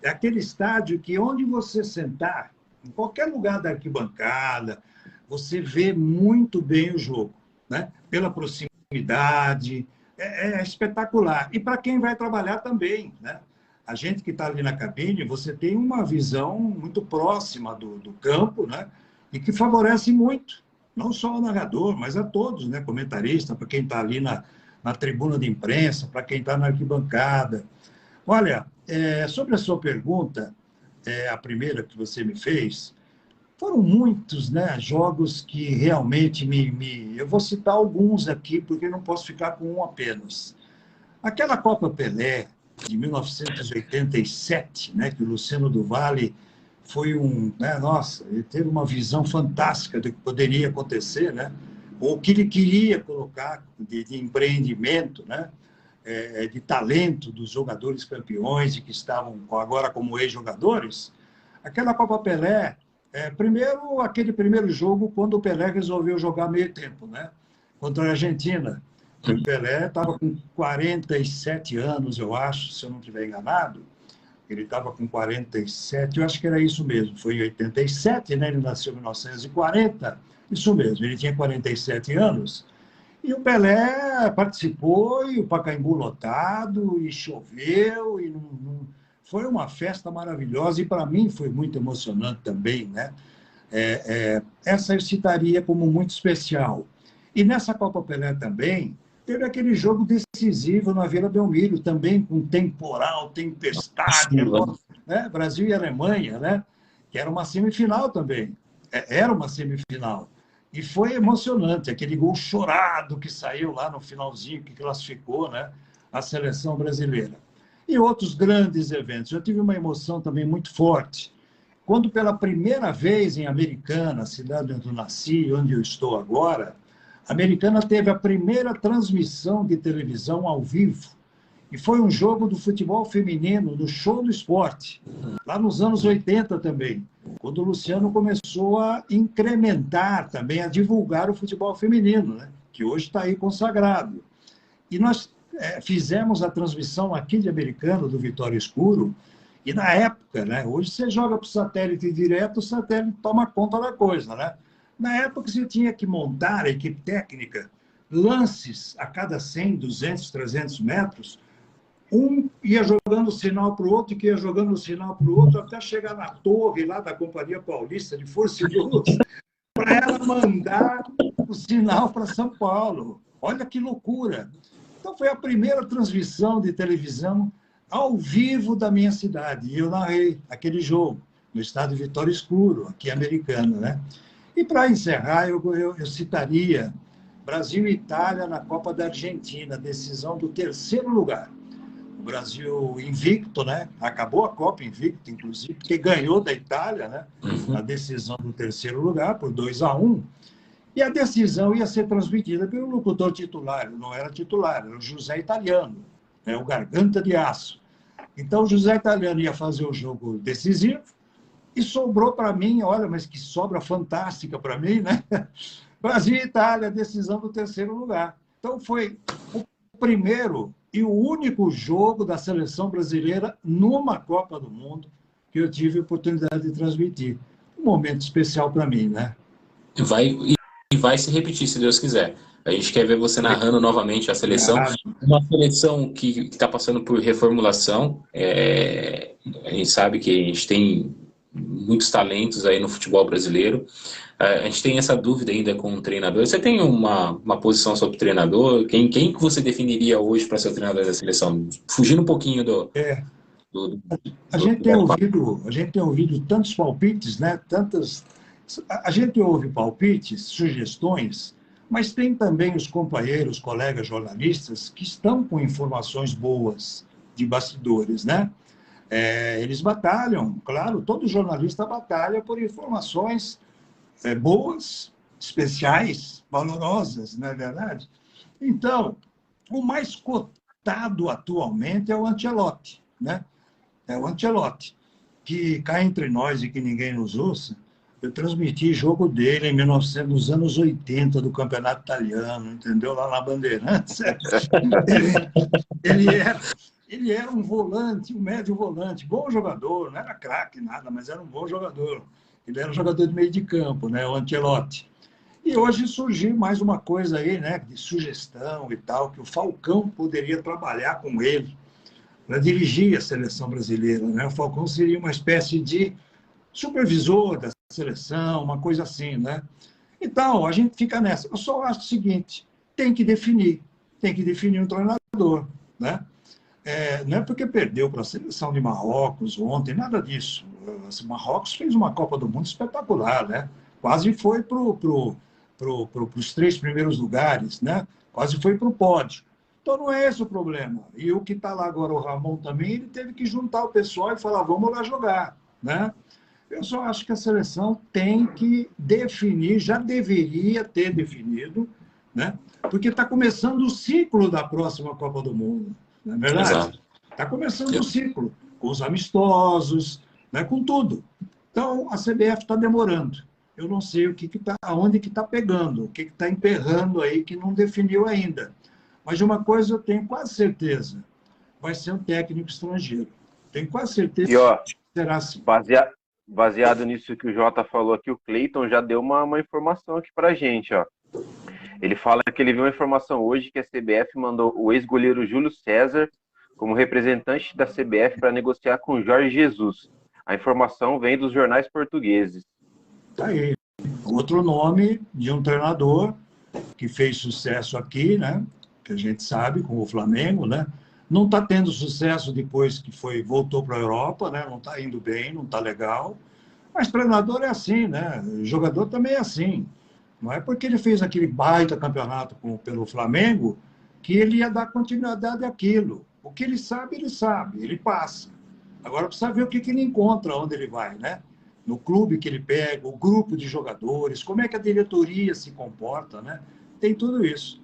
É aquele estádio que onde você sentar, em qualquer lugar da arquibancada, você vê muito bem o jogo, né? Pela proximidade, é espetacular. E para quem vai trabalhar também, né? A gente que está ali na cabine, você tem uma visão muito próxima do campo, né? E que favorece muito, não só o narrador, mas a todos, né? Comentarista, para quem está ali na tribuna de imprensa, para quem está na arquibancada. Olha, sobre a sua pergunta, a primeira que você me fez, foram muitos, né, jogos que realmente Eu vou citar alguns aqui, porque não posso ficar com um apenas. Aquela Copa Pelé, de 1987, né, que o Luciano do Valle foi nossa, ele teve uma visão fantástica do que poderia acontecer, né? Ou o que ele queria colocar de empreendimento, né? De talento dos jogadores campeões e que estavam agora como ex-jogadores. Aquela Copa Pelé, primeiro, aquele primeiro jogo, quando o Pelé resolveu jogar meio tempo, né? Contra a Argentina. O Pelé estava com 47 anos, eu acho, se eu não estiver enganado. Ele estava com 47, eu acho que era isso mesmo. Foi em 87, né? Ele nasceu em 1940. Isso mesmo, ele tinha 47 anos. E o Pelé participou, e o Pacaembu lotado, e choveu, e foi uma festa maravilhosa, e para mim foi muito emocionante também, né? Essa eu citaria como muito especial. E nessa Copa Pelé também, teve aquele jogo decisivo na Vila Belmiro, também com temporal, tempestade, né? Brasil e Alemanha, né? Que era uma semifinal também. Era uma semifinal. E foi emocionante, aquele gol chorado que saiu lá no finalzinho, que classificou, né, a seleção brasileira. E outros grandes eventos. Eu tive uma emoção também muito forte. Quando, pela primeira vez em Americana, a cidade onde eu nasci, onde eu estou agora, a Americana teve a primeira transmissão de televisão ao vivo. E foi um jogo do futebol feminino, do Show do Esporte, lá nos anos 80 também, quando o Luciano começou a incrementar também, a divulgar o futebol feminino, né? Que hoje está aí consagrado. E nós fizemos a transmissão aqui de Americana, do Vitória Escuro, e na época, né? Hoje você joga para o satélite direto, o satélite toma conta da coisa, né? Na época você tinha que montar a equipe técnica, lances a cada 100, 200, 300 metros, um ia jogando o sinal para o outro, que ia jogando o sinal para o outro, até chegar na torre lá da Companhia Paulista de Força e Luz, para ela mandar o sinal para São Paulo. Olha que loucura! Então, foi a primeira transmissão de televisão ao vivo da minha cidade. E eu narrei aquele jogo, no estádio Vitória Escuro, aqui em Americana, né? E, para encerrar, eu citaria Brasil e Itália na Copa da Argentina, decisão do 3º lugar. O Brasil invicto, né? Acabou a Copa invicto, inclusive, porque ganhou da Itália, né? A decisão do 3º lugar, por 2-1. E a decisão ia ser transmitida pelo locutor titular. Não era titular, era o José Italiano, né? O Garganta de Aço. Então, o José Italiano ia fazer o jogo decisivo e sobrou para mim, olha, mas que sobra fantástica para mim, né? Brasil e Itália, decisão do 3º lugar. Então, foi o primeiro e o único jogo da seleção brasileira numa Copa do Mundo que eu tive a oportunidade de transmitir. Um momento especial para mim, né? Vai se repetir, se Deus quiser. A gente quer ver você narrando novamente a seleção. Uma seleção que está passando por reformulação. A gente sabe que a gente tem muitos talentos aí no futebol brasileiro. A gente tem essa dúvida ainda com o treinador. Você tem uma posição sobre o treinador? Quem que você definiria hoje para ser o treinador da seleção? Fugindo um pouquinho do, A gente tem ouvido tantos palpites, né? A gente ouve palpites, sugestões, mas tem também os companheiros, colegas jornalistas que estão com informações boas de bastidores, né? Eles batalham, claro, todo jornalista batalha por informações boas, especiais, valorosas, não é verdade? Então, o mais cotado atualmente é o Ancelotti, né? É o Ancelotti, que cá entre nós e que ninguém nos ouça, eu transmiti jogo dele nos anos 80 do Campeonato Italiano, entendeu? Lá na Bandeirantes. Ele, ele era um volante, um médio volante, bom jogador, não era craque, nada, mas era um bom jogador. Ele era um jogador de meio de campo, né? O Ancelotti. E hoje surgiu mais uma coisa aí, né? De sugestão e tal, que o Falcão poderia trabalhar com ele para dirigir a seleção brasileira, né? O Falcão seria uma espécie de supervisor da seleção, uma coisa assim, né? Então, a gente fica nessa. Eu só acho o seguinte, tem que definir um treinador, né? Não é porque perdeu para a seleção de Marrocos ontem, nada disso. Marrocos fez uma Copa do Mundo espetacular, né? Quase foi para os 3 primeiros lugares, né? Quase foi para o pódio. Então, não é esse o problema. E o que está lá agora, o Ramon também, ele teve que juntar o pessoal e falar, vamos lá jogar, né? Eu só acho que a seleção tem que definir, já deveria ter definido, né? Porque está começando o ciclo da próxima Copa do Mundo, não é verdade? Está começando o ciclo, com os amistosos, né? Com tudo. Então, a CBF está demorando. Eu não sei aonde que está pegando, o que está emperrando aí que não definiu ainda. Mas de uma coisa eu tenho quase certeza, vai ser um técnico estrangeiro. Tenho quase certeza que será assim. Baseado nisso que o Jota falou aqui, o Cleiton já deu uma informação aqui pra gente, ó. Ele fala que ele viu uma informação hoje que a CBF mandou o ex-goleiro Júlio César como representante da CBF para negociar com Jorge Jesus. A informação vem dos jornais portugueses. Tá aí. Outro nome de um treinador que fez sucesso aqui, né? Que a gente sabe, com o Flamengo, né? Não está tendo sucesso depois que voltou para a Europa, né? Não está indo bem, não está legal. Mas treinador é assim, né? Jogador também é assim. Não é porque ele fez aquele baita campeonato pelo Flamengo que ele ia dar continuidade àquilo. O que ele sabe, ele passa. Agora precisa ver o que ele encontra, onde ele vai, né? No clube que ele pega, o grupo de jogadores, como é que a diretoria se comporta, né? Tem tudo isso.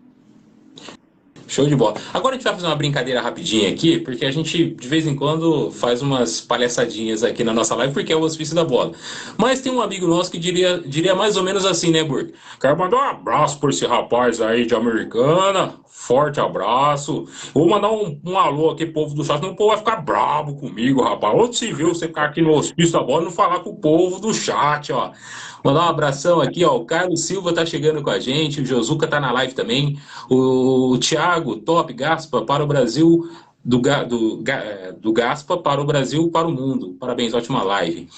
Show de bola. Agora a gente vai fazer uma brincadeira rapidinha aqui, porque a gente de vez em quando faz umas palhaçadinhas aqui na nossa live, porque é o hospício da bola. Mas tem um amigo nosso que diria mais ou menos assim, né, Burg? Quero mandar um abraço por esse rapaz aí de Americana. Forte abraço. Vou mandar um alô aqui, povo do chat, senão o povo vai ficar bravo comigo, rapaz. Onde se viu você ficar aqui no hospício da bola e não falar com o povo do chat, ó. Mandar um abração aqui, ó. O Carlos Silva tá chegando com a gente, o Josuca tá na live também. O Thiago, top, Gaspa, para o Brasil, do Gaspa para o Brasil, para o mundo. Parabéns, ótima live.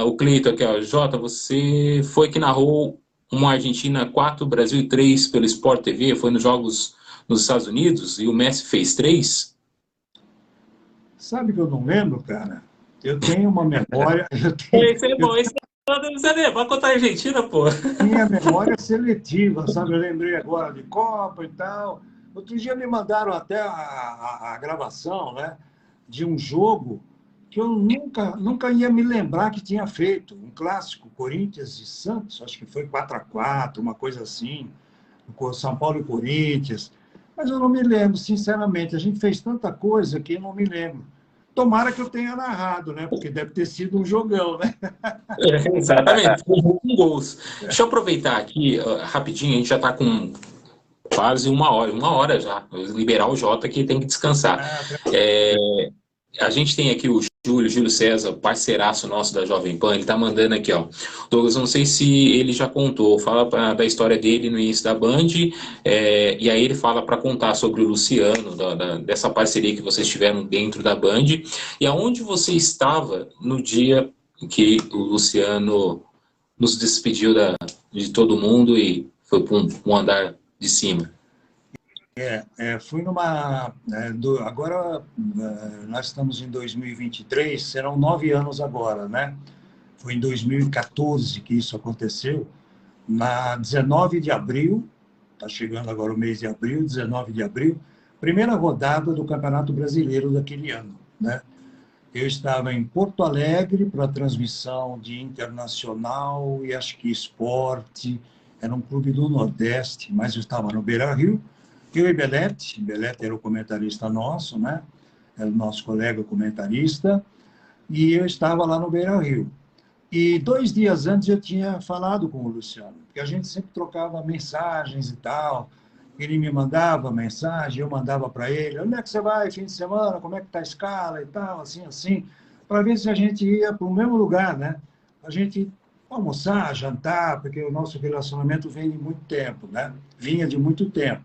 O Cleito aqui, ó. Jota, você foi que narrou uma Argentina 4, Brasil 3 pelo Sport TV, foi nos Jogos nos Estados Unidos e o Messi fez 3? Sabe que eu não lembro, cara? Eu tenho uma memória... Esse é bom, esse é bom. Pode contar a Argentina, pô. Minha memória seletiva, sabe? Eu lembrei agora de Copa e tal. Outro dia me mandaram até a gravação, né? De um jogo que eu nunca ia me lembrar que tinha feito. Um clássico, Corinthians e Santos, acho que foi 4-4, uma coisa assim. São Paulo e Corinthians. Mas eu não me lembro, sinceramente. A gente fez tanta coisa que eu não me lembro. Tomara que eu tenha narrado, né? Porque deve ter sido um jogão, né? Exatamente, com gols. Deixa eu aproveitar aqui, rapidinho, a gente já está com quase uma hora já. Liberar o Jota que tem que descansar. A gente tem aqui o Júlio César, parceiraço nosso da Jovem Pan, ele tá mandando aqui, ó. Douglas, não sei se ele já contou, fala da história dele no início da Band, e aí ele fala para contar sobre o Luciano, dessa parceria que vocês tiveram dentro da Band, e aonde você estava no dia que o Luciano nos despediu de todo mundo e foi para um andar de cima. Fui numa... agora, nós estamos em 2023, serão 9 anos agora, né? Foi em 2014 que isso aconteceu. Na 19 de abril, está chegando agora o mês de abril, 19 de abril, primeira rodada do Campeonato Brasileiro daquele ano, né? Eu estava em Porto Alegre para a transmissão de Internacional e acho que Esporte, era um clube do Nordeste, mas eu estava no Beira-Rio. Eu e Belete era o comentarista nosso, né? Era o nosso colega comentarista, e eu estava lá no Beira-Rio. E 2 dias antes eu tinha falado com o Luciano, porque a gente sempre trocava mensagens e tal. Ele me mandava mensagem, eu mandava para ele: onde é que você vai fim de semana, como é que está a escala e tal, assim, para ver se a gente ia para o mesmo lugar, né? A gente almoçar, jantar, porque o nosso relacionamento vem de muito tempo, né? Vinha de muito tempo.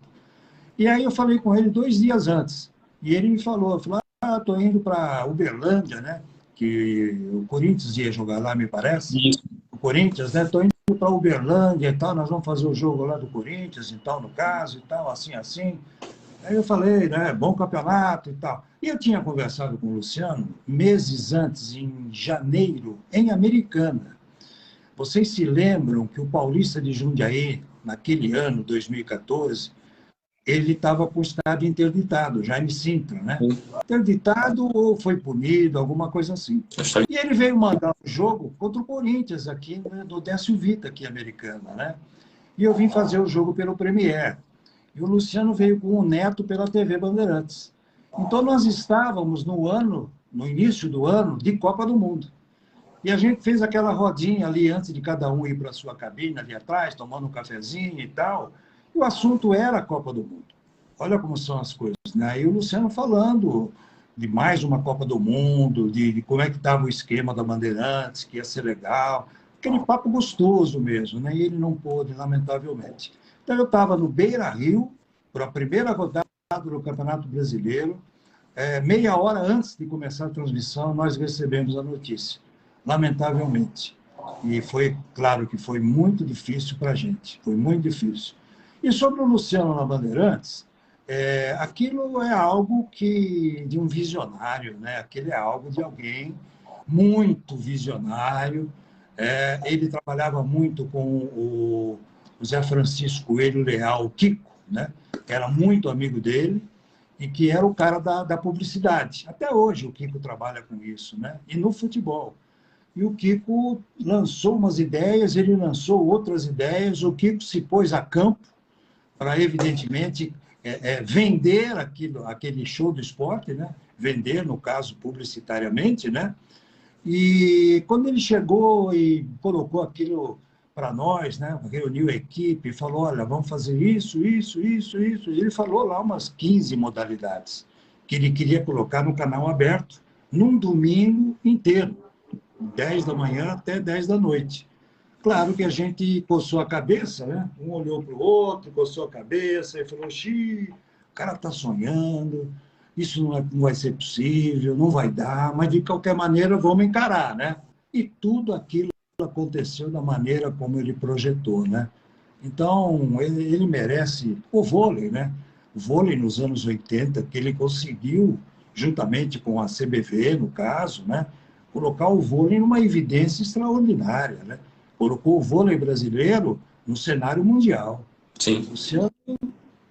E aí eu falei com ele 2 dias antes. E ele me falou, estou indo para Uberlândia, né? Que o Corinthians ia jogar lá, me parece. Isso. O Corinthians, né? Estou indo para Uberlândia e tal, nós vamos fazer o jogo lá do Corinthians e tal, no caso, e tal, assim. Aí eu falei, né? Bom campeonato e tal. E eu tinha conversado com o Luciano meses antes, em janeiro, em Americana. Vocês se lembram que o Paulista de Jundiaí, naquele ano, 2014, ele estava por estar interditado, Jaime Sintra, né? Interditado ou foi punido, alguma coisa assim. E ele veio mandar um jogo contra o Corinthians, aqui, né, do Décio Vita, aqui, Americana, né? E eu vim fazer o jogo pelo Premier. E o Luciano veio com o Neto pela TV Bandeirantes. Então, nós estávamos no início do ano, de Copa do Mundo. E a gente fez aquela rodinha ali, antes de cada um ir para a sua cabine, ali atrás, tomando um cafezinho e tal. E o assunto era a Copa do Mundo. Olha como são as coisas, né? E o Luciano falando de mais uma Copa do Mundo, de como é que estava o esquema da Bandeirantes, que ia ser legal. Aquele papo gostoso mesmo, né? E ele não pôde, lamentavelmente. Então, eu estava no Beira-Rio, para a primeira rodada do Campeonato Brasileiro. Meia hora antes de começar a transmissão, nós recebemos a notícia, lamentavelmente. E foi, claro que foi muito difícil para a gente, foi muito difícil. E sobre o Luciano na Bandeirantes, aquilo é algo de um visionário, né? Aquilo é algo de alguém muito visionário. Ele trabalhava muito com o Zé Francisco Coelho Leal, o Kiko, né? Que era muito amigo dele e que era o cara da publicidade. Até hoje o Kiko trabalha com isso, né? E no futebol. E o Kiko lançou umas ideias, ele lançou outras ideias, o Kiko se pôs a campo para, evidentemente, vender aquele show do esporte, né? Vender, no caso, publicitariamente, né? E quando ele chegou e colocou aquilo para nós, né? Reuniu a equipe, falou, olha, vamos fazer isso. E ele falou lá umas 15 modalidades que ele queria colocar no canal aberto, num domingo inteiro, 10 da manhã até 10 da noite. Claro que a gente coçou a cabeça, né? Um olhou para o outro, coçou a cabeça e falou, o cara está sonhando, isso não vai ser possível, não vai dar, mas de qualquer maneira vamos encarar, né? E tudo aquilo aconteceu da maneira como ele projetou, né? Então, ele merece o vôlei, né? O vôlei nos anos 80, que ele conseguiu, juntamente com a CBV, no caso, né? Colocar o vôlei numa evidência extraordinária, né? Colocou o vôlei brasileiro no cenário mundial. Sim. O Luciano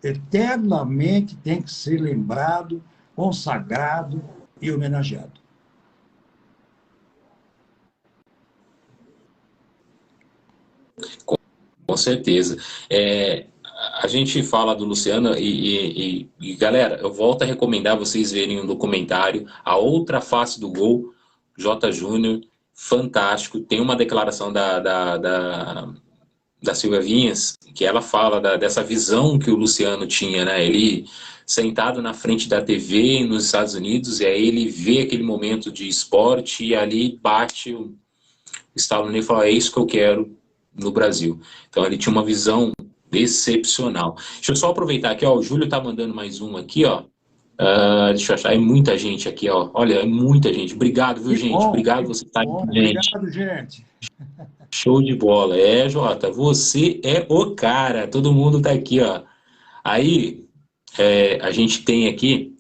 eternamente tem que ser lembrado, consagrado e homenageado. Com certeza. A gente fala do Luciano e, galera, eu volto a recomendar vocês verem um documentário, A Outra Face do Gol, J. Júnior, fantástico. Tem uma declaração da Silvia Vinhas, que ela fala dessa visão que o Luciano tinha, né? Ele sentado na frente da TV nos Estados Unidos, e aí ele vê aquele momento de esporte e ali bate o estalo nele e fala, é isso que eu quero no Brasil. Então ele tinha uma visão excepcional. Deixa eu só aproveitar aqui, ó, o Júlio tá mandando mais um aqui, ó. Deixa eu achar, é muita gente aqui, ó. Olha, é muita gente. Obrigado, viu, gente? Obrigado você estar aqui, gente. Obrigado, gente. Show de bola. Jota, você é o cara. Todo mundo tá aqui, ó. Aí, a gente tem aqui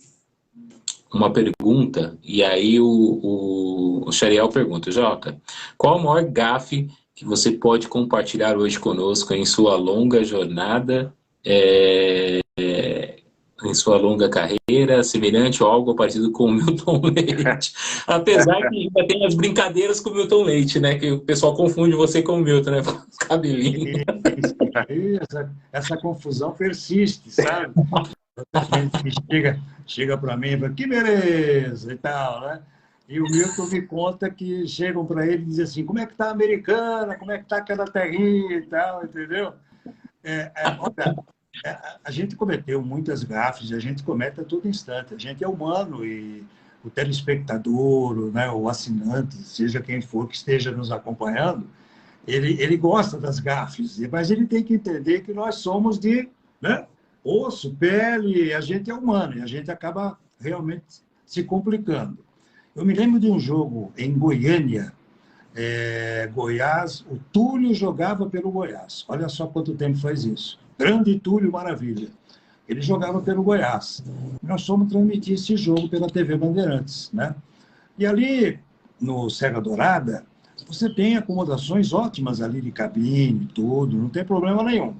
uma pergunta, e aí o Xariel pergunta, Jota, qual a maior gafe que você pode compartilhar hoje conosco em sua longa jornada, em sua longa carreira, semelhante ou algo parecido com o Milton Leite? Apesar que ainda tem as brincadeiras com o Milton Leite, né? Que o pessoal confunde você com o Milton, né? Cabelinho. Essa confusão persiste, sabe? A gente que chega para mim e fala, que beleza e tal, né? E o Milton me conta que chegam para ele e dizem assim, como é que está a Americana, como é que está aquela terrinha e tal, entendeu? Olha, a gente cometeu muitas gafes, a gente comete a todo instante, a gente é humano e o telespectador, né, o assinante, seja quem for que esteja nos acompanhando, ele gosta das gafes, mas ele tem que entender que nós somos de, né, osso, pele, a gente é humano e a gente acaba realmente se complicando. Eu me lembro de um jogo em Goiânia, Goiás, o Túlio jogava pelo Goiás. Olha só quanto tempo faz isso. Grande Túlio Maravilha. Ele jogava pelo Goiás. Nós fomos transmitir esse jogo pela TV Bandeirantes, né? E ali, no Serra Dourada, você tem acomodações ótimas ali de cabine, tudo, não tem problema nenhum.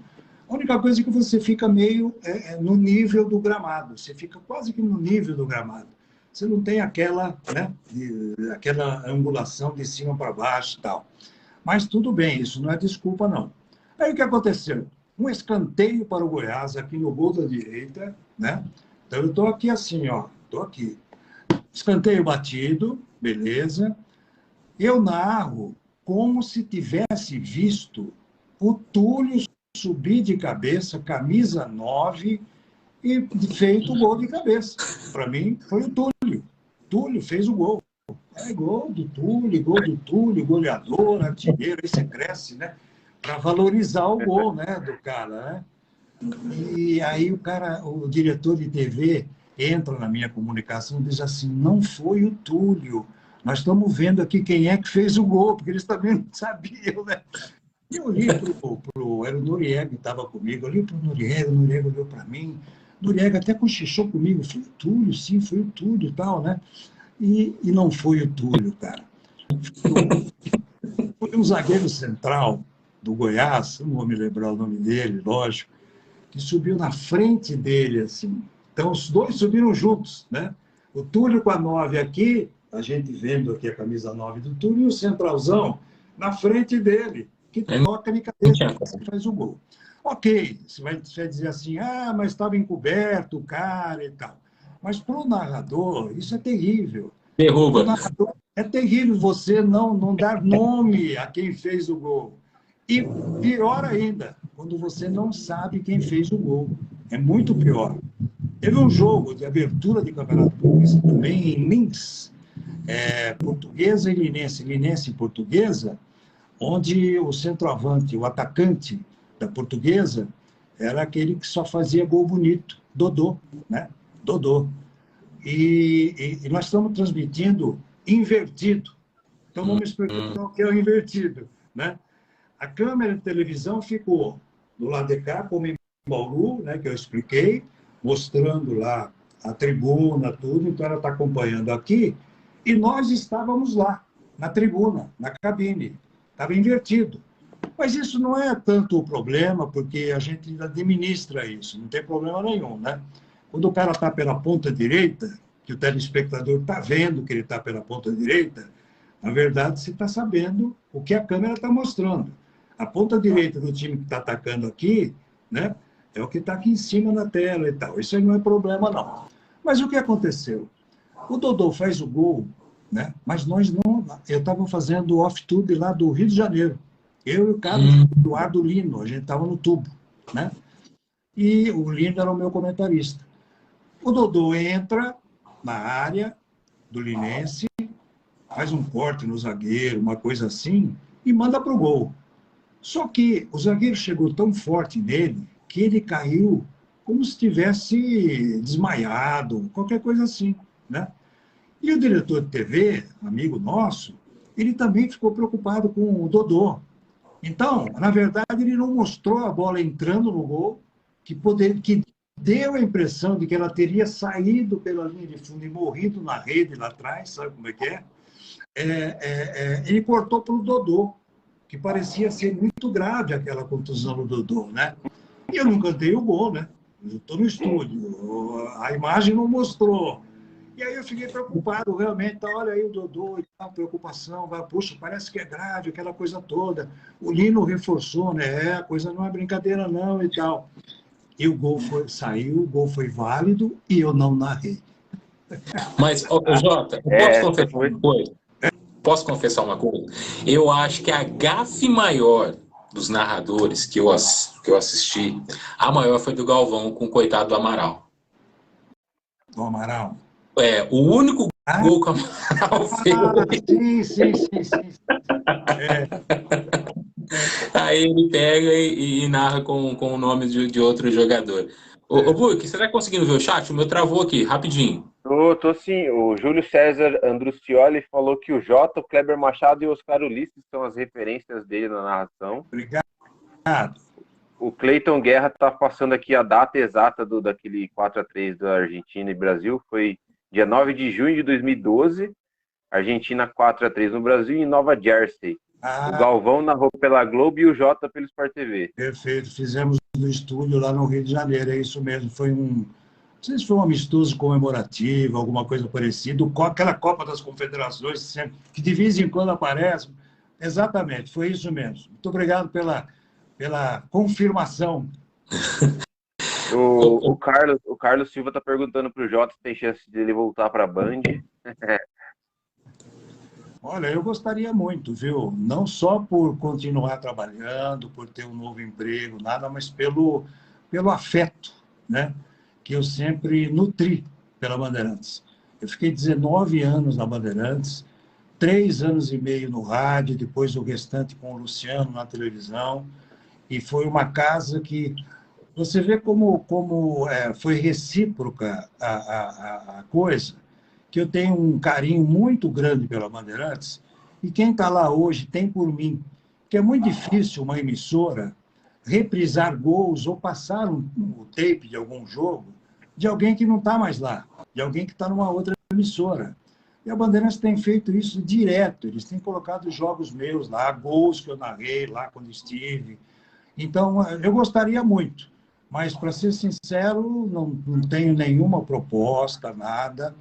A única coisa é que você fica meio no nível do gramado, você fica quase que no nível do gramado. Você não tem aquela, né, aquela angulação de cima para baixo e tal. Mas tudo bem, isso não é desculpa, não. Aí o que aconteceu? Um escanteio para o Goiás, aqui no gol da direita, né? Então eu estou aqui assim, ó, estou aqui. Escanteio batido, beleza. Eu narro como se tivesse visto o Túlio subir de cabeça, camisa 9, e feito o gol de cabeça. Para mim, foi o Túlio. Túlio fez o gol. Gol do Túlio, goleador, artilheiro, aí você cresce, né? Para valorizar o gol, né, do cara, né? E aí o diretor de TV entra na minha comunicação e diz assim, não foi o Túlio, nós estamos vendo aqui quem é que fez o gol, porque eles também não sabiam, né? E eu olhei era o Noriega que estava comigo, eu olhei para o Noriega olhou para mim, Noriega até cochichou comigo, foi o Túlio, sim, foi o Túlio e tal, né? E não foi o Túlio, cara. Foi um zagueiro central do Goiás, não vou me lembrar o nome dele, lógico, que subiu na frente dele, assim. Então, os dois subiram juntos, né? O Túlio com a 9 aqui, a gente vendo aqui a camisa 9 do Túlio, e o centralzão na frente dele, que toca de cabeça e faz o gol. Ok, você vai dizer assim, mas estava encoberto o cara e tal. Mas para o narrador, isso é terrível. Derruba. O narrador, é terrível você não dar nome a quem fez o gol. E pior ainda, quando você não sabe quem fez o gol. É muito pior. Teve um jogo de abertura de Campeonato Paulista também em Linz, Portuguesa e Linense, Linense e Portuguesa, onde o centroavante, o atacante da Portuguesa, era aquele que só fazia gol bonito, Dodô, né? Dodô. E nós estamos transmitindo invertido. Então, vamos explicar o que é o invertido, né? A câmera de televisão ficou do lado de cá, como em Bauru, né, que eu expliquei, mostrando lá a tribuna, tudo. Então, ela está acompanhando aqui. E nós estávamos lá, na tribuna, na cabine. Estava invertido. Mas isso não é tanto o problema, porque a gente administra isso, não tem problema nenhum, né? Quando o cara está pela ponta direita, que o telespectador está vendo que ele está pela ponta direita, na verdade, você está sabendo o que a câmera está mostrando. A ponta direita do time que está atacando aqui, né, é o que está aqui em cima na tela e tal. Isso aí não é problema, não. Mas o que aconteceu? O Dodô faz o gol, né, mas nós não... Eu estava fazendo o off-tube lá do Rio de Janeiro. Eu e o Carlos Eduardo Lino, a gente estava no tubo, né? E o Lino era o meu comentarista. O Dodô entra na área do Linense, faz um corte no zagueiro, uma coisa assim, e manda para o gol. Só que o zagueiro chegou tão forte nele que ele caiu como se tivesse desmaiado, qualquer coisa assim, né? E o diretor de TV, amigo nosso, ele também ficou preocupado com o Dodô. Então, na verdade, ele não mostrou a bola entrando no gol, que deu a impressão de que ela teria saído pela linha de fundo e morrido na rede lá atrás, sabe como é que é? Ele cortou para o Dodô, que parecia ser muito grave aquela contusão do Dodô, né? E eu não cantei o gol, né? Eu estou no estúdio, a imagem não mostrou. E aí eu fiquei preocupado, realmente. Tá, olha aí o Dodô, e tal, preocupação. Puxa, parece que é grave, aquela coisa toda. O Lino reforçou, né? A coisa não é brincadeira, não, e tal. E o gol saiu, o gol foi válido e eu não narrei. Mas, Jota, posso confessar uma coisa? Posso confessar uma coisa? Eu acho que a gafe maior dos narradores que eu assisti, a maior foi do Galvão com o coitado do Amaral. Do Amaral? O único gol que o Amaral fez. Sim. Aí ele pega e narra com o nome de outro jogador. Ô, Buick, você tá conseguindo ver o chat? O meu travou aqui, rapidinho. Tô sim. O Júlio César Andruccioli falou que o Jota, o Kleber Machado e o Oscar Ulisses são as referências dele na narração. Obrigado. O Cleiton Guerra está passando aqui a data exata daquele 4-3 da Argentina e Brasil. Foi dia 9 de junho de 2012. Argentina 4-3 no Brasil e em Nova Jersey. O Galvão narrou pela Globo e o Jota pelo Sport TV. Perfeito. Fizemos no estúdio lá no Rio de Janeiro. É isso mesmo. Foi não sei se foi um amistoso comemorativo, alguma coisa parecida. Aquela Copa das Confederações, que de vez em quando aparece. Exatamente, foi isso mesmo. Muito obrigado pela confirmação. O Carlos Silva está perguntando para o Jota se tem chance de ele voltar para a Band. Olha, eu gostaria muito, viu? Não só por continuar trabalhando, por ter um novo emprego, nada, mas pelo afeto, né? Que eu sempre nutri pela Bandeirantes. Eu fiquei 19 anos na Bandeirantes, 3 anos e meio no rádio, depois o restante com o Luciano na televisão, e foi uma casa que... Você vê como foi recíproca a coisa, que eu tenho um carinho muito grande pela Bandeirantes, e quem está lá hoje tem por mim, que é muito difícil uma emissora reprisar gols ou passar o tape de algum jogo de alguém que não está mais lá, de alguém que está numa outra emissora. E a Bandeirantes tem feito isso direto, eles têm colocado jogos meus lá, gols que eu narrei lá quando estive. Então, eu gostaria muito, mas, para ser sincero, não tenho nenhuma proposta, nada.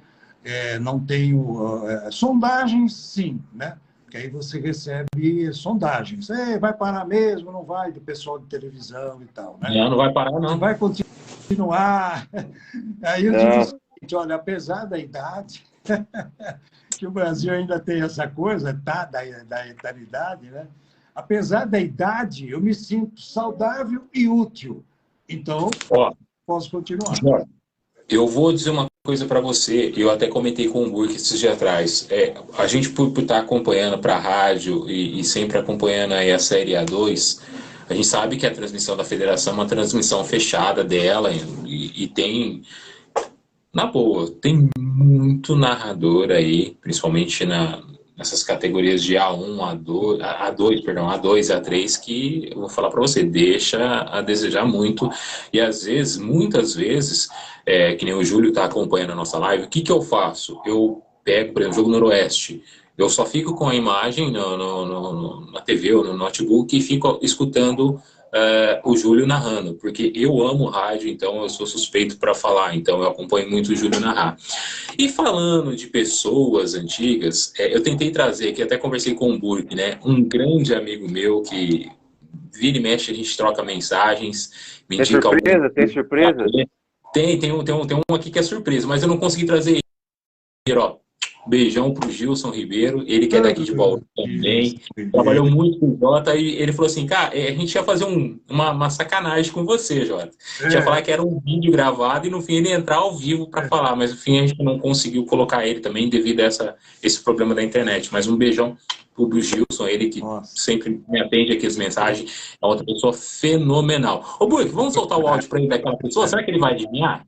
Não tenho... sondagens, sim, né? Porque aí você recebe sondagens. Vai parar mesmo, não vai, do pessoal de televisão e tal, né? Não vai parar, não. Vai continuar. Aí eu digo o seguinte, olha, apesar da idade, que o Brasil ainda tem essa coisa, da eternidade, né? Apesar da idade, eu me sinto saudável e útil. Então, posso continuar. Eu vou dizer uma coisa para você, eu até comentei com o Burke esses dias atrás. A gente, por estar acompanhando para a rádio e sempre acompanhando aí a Série A2, a gente sabe que a transmissão da federação é uma transmissão fechada dela e tem, na boa, tem muito narrador aí, principalmente nessas categorias de A1, A2, A3, que eu vou falar para você, deixa a desejar muito. E às vezes, muitas vezes, que nem o Júlio está acompanhando a nossa live, o que eu faço? Eu pego, por exemplo, o Jogo Noroeste, eu só fico com a imagem na TV ou no notebook e fico escutando o Júlio narrando, porque eu amo rádio, então eu sou suspeito para falar, então eu acompanho muito o Júlio narrar. E falando de pessoas antigas, eu tentei trazer, que até conversei com o Burke, né, um grande amigo meu que vira e mexe, a gente troca mensagens, me indica surpresa? Tem surpresa? Tem um aqui que é surpresa, mas eu não consegui trazer ele, ó. Beijão pro Gilson Ribeiro, ele que é daqui de Bauru também, trabalhou muito com o Jota, e ele falou assim, cara, a gente ia fazer uma sacanagem com você, Jota. A gente ia falar que era um vídeo gravado e no fim ele ia entrar ao vivo para falar, mas no fim a gente não conseguiu colocar ele também devido a esse problema da internet. Mas um beijão pro Gilson, ele que sempre me atende aqui as mensagens, é outra pessoa fenomenal. Ô, Burke, vamos soltar o áudio para ele daquela pessoa? Será que ele vai adivinhar?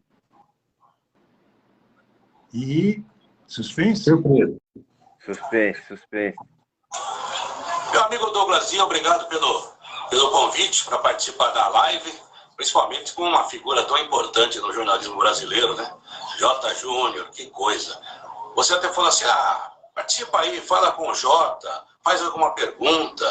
E... suspense? Suspense. Meu amigo Douglasinho, obrigado pelo convite para participar da live. principalmente com uma figura tão importante no jornalismo brasileiro, né? J. Júnior, que coisa. Você até falou assim, participa aí, fala com o Jota, faz alguma pergunta.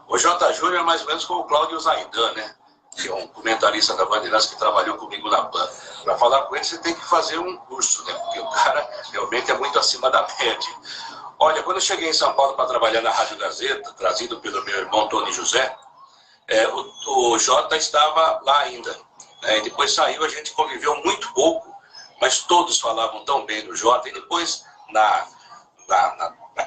O J. Júnior é mais ou menos como o Cláudio Zaidan, né? Que é um comentarista da Bandeirantes que trabalhou comigo na Pan. Para falar com ele, você tem que fazer um curso, né? Porque o cara realmente é muito acima da média. Olha, quando eu cheguei em São Paulo para trabalhar na Rádio Gazeta, trazido pelo meu irmão Tony José, o Jota estava lá ainda. Né? E depois saiu, a gente conviveu muito pouco, mas todos falavam tão bem do Jota. E depois, na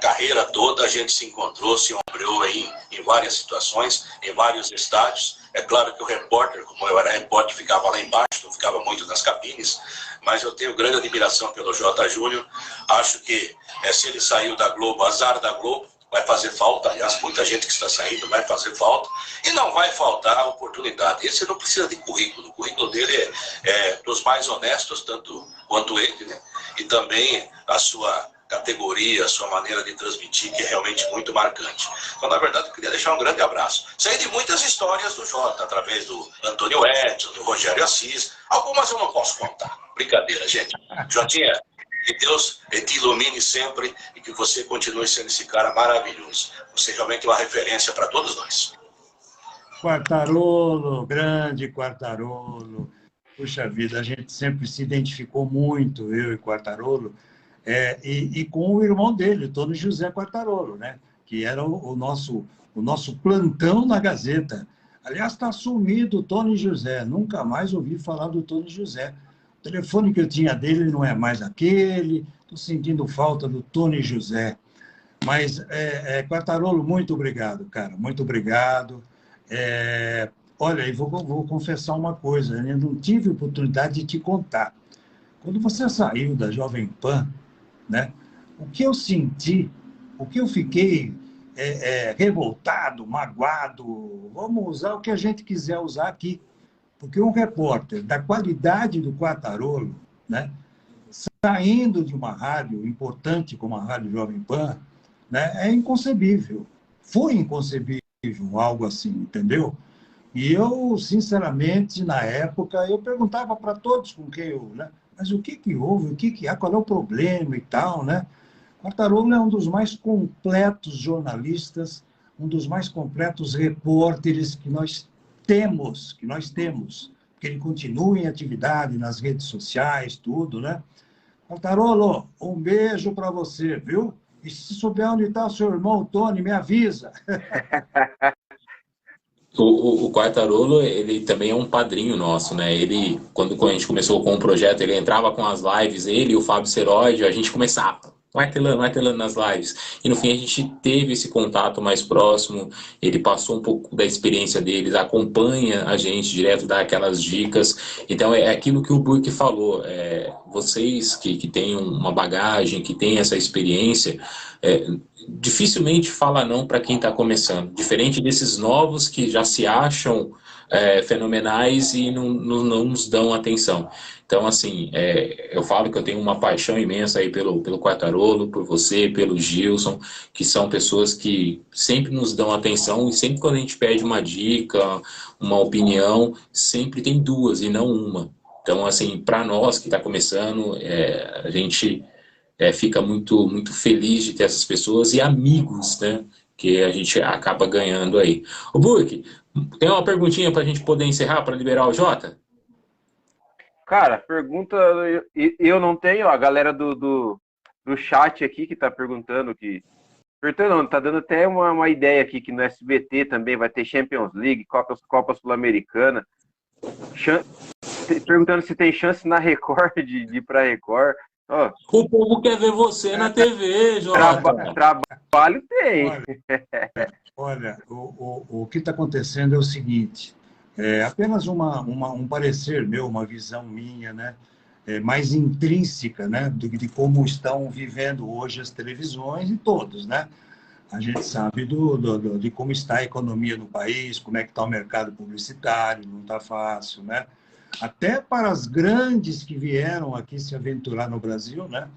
carreira toda, a gente se encontrou, se ombreou aí em várias situações, em vários estádios. É claro que o repórter, como eu era repórter, ficava lá embaixo, não ficava muito nas cabines, mas eu tenho grande admiração pelo J. Júnior. Acho que se ele saiu da Globo, azar da Globo, vai fazer falta. Aliás, muita gente que está saindo vai fazer falta. E não vai faltar a oportunidade. Esse não precisa de currículo. O currículo dele é dos mais honestos, tanto quanto ele, né? E também a sua categoria, a sua maneira de transmitir, que é realmente muito marcante. Então, na verdade, eu queria deixar um grande abraço. Sei de muitas histórias do Jota, através do Antônio Edson, do Rogério Assis. Algumas eu não posso contar. Brincadeira, gente. Jotinha, que Deus te ilumine sempre e que você continue sendo esse cara maravilhoso. Você realmente é uma referência para todos nós. Quartarolo, grande Quartarolo. Puxa vida, a gente sempre se identificou muito, eu e Quartarolo, e com o irmão dele, Tony José Quartarolo, né? Que era o nosso plantão na Gazeta. Aliás, está sumido o Tony José, nunca mais ouvi falar do Tony José. O telefone que eu tinha dele não é mais aquele, estou sentindo falta do Tony José. Mas, Quartarolo, muito obrigado, cara, muito obrigado. Olha, e vou confessar uma coisa, eu não tive oportunidade de te contar. Quando você saiu da Jovem Pan, né, o que eu senti, o que eu fiquei revoltado, magoado, vamos usar o que a gente quiser usar aqui, porque um repórter da qualidade do Quartarolo, né, saindo de uma rádio importante como a Rádio Jovem Pan, né, é inconcebível. Foi inconcebível algo assim, entendeu? E eu, sinceramente, na época, eu perguntava para todos com quem eu... Né, mas o que houve? O que há? Qual é o problema e tal, né? Quartarolo é um dos mais completos jornalistas, um dos mais completos repórteres que nós temos, porque ele continua em atividade nas redes sociais, tudo, né? Quartarolo, um beijo para você, viu? E se souber onde está o seu irmão, Tony, me avisa. O Quartarolo, ele também é um padrinho nosso, né? Ele, quando a gente começou com o projeto, ele entrava com as lives, ele e o Fábio Seródio, a gente começava, martelando nas lives. E no fim a gente teve esse contato mais próximo, ele passou um pouco da experiência deles, acompanha a gente direto, dá aquelas dicas. Então é aquilo que o Burke falou, vocês que têm uma bagagem, que têm essa experiência, dificilmente fala não para quem está começando. Diferente desses novos que já se acham fenomenais e não nos dão atenção. Então, assim, eu falo que eu tenho uma paixão imensa aí pelo Quartarolo, por você, pelo Gilson, que são pessoas que sempre nos dão atenção e sempre quando a gente pede uma dica, uma opinião, sempre tem duas e não uma. Então, assim, para nós que está começando, a gente fica muito, muito feliz de ter essas pessoas e amigos, né? Que a gente acaba ganhando aí. O Burke, tem uma perguntinha para a gente poder encerrar, para liberar o Jota? Cara, pergunta... Eu não tenho, a galera do chat aqui que tá perguntando que... Não, tá dando até uma ideia aqui que no SBT também vai ter Champions League, Copa Sul-Americana. Perguntando se tem chance na Record de ir pra Record. O povo quer ver você na TV, Jota. Trabalho tem. Olha, o que está acontecendo é o seguinte, apenas um parecer meu, uma visão minha, né, mais intrínseca, né, de como estão vivendo hoje as televisões e todos, né? A gente sabe de como está a economia no país, como é que está o mercado publicitário, não está fácil, né? Até para as grandes que vieram aqui se aventurar no Brasil, né?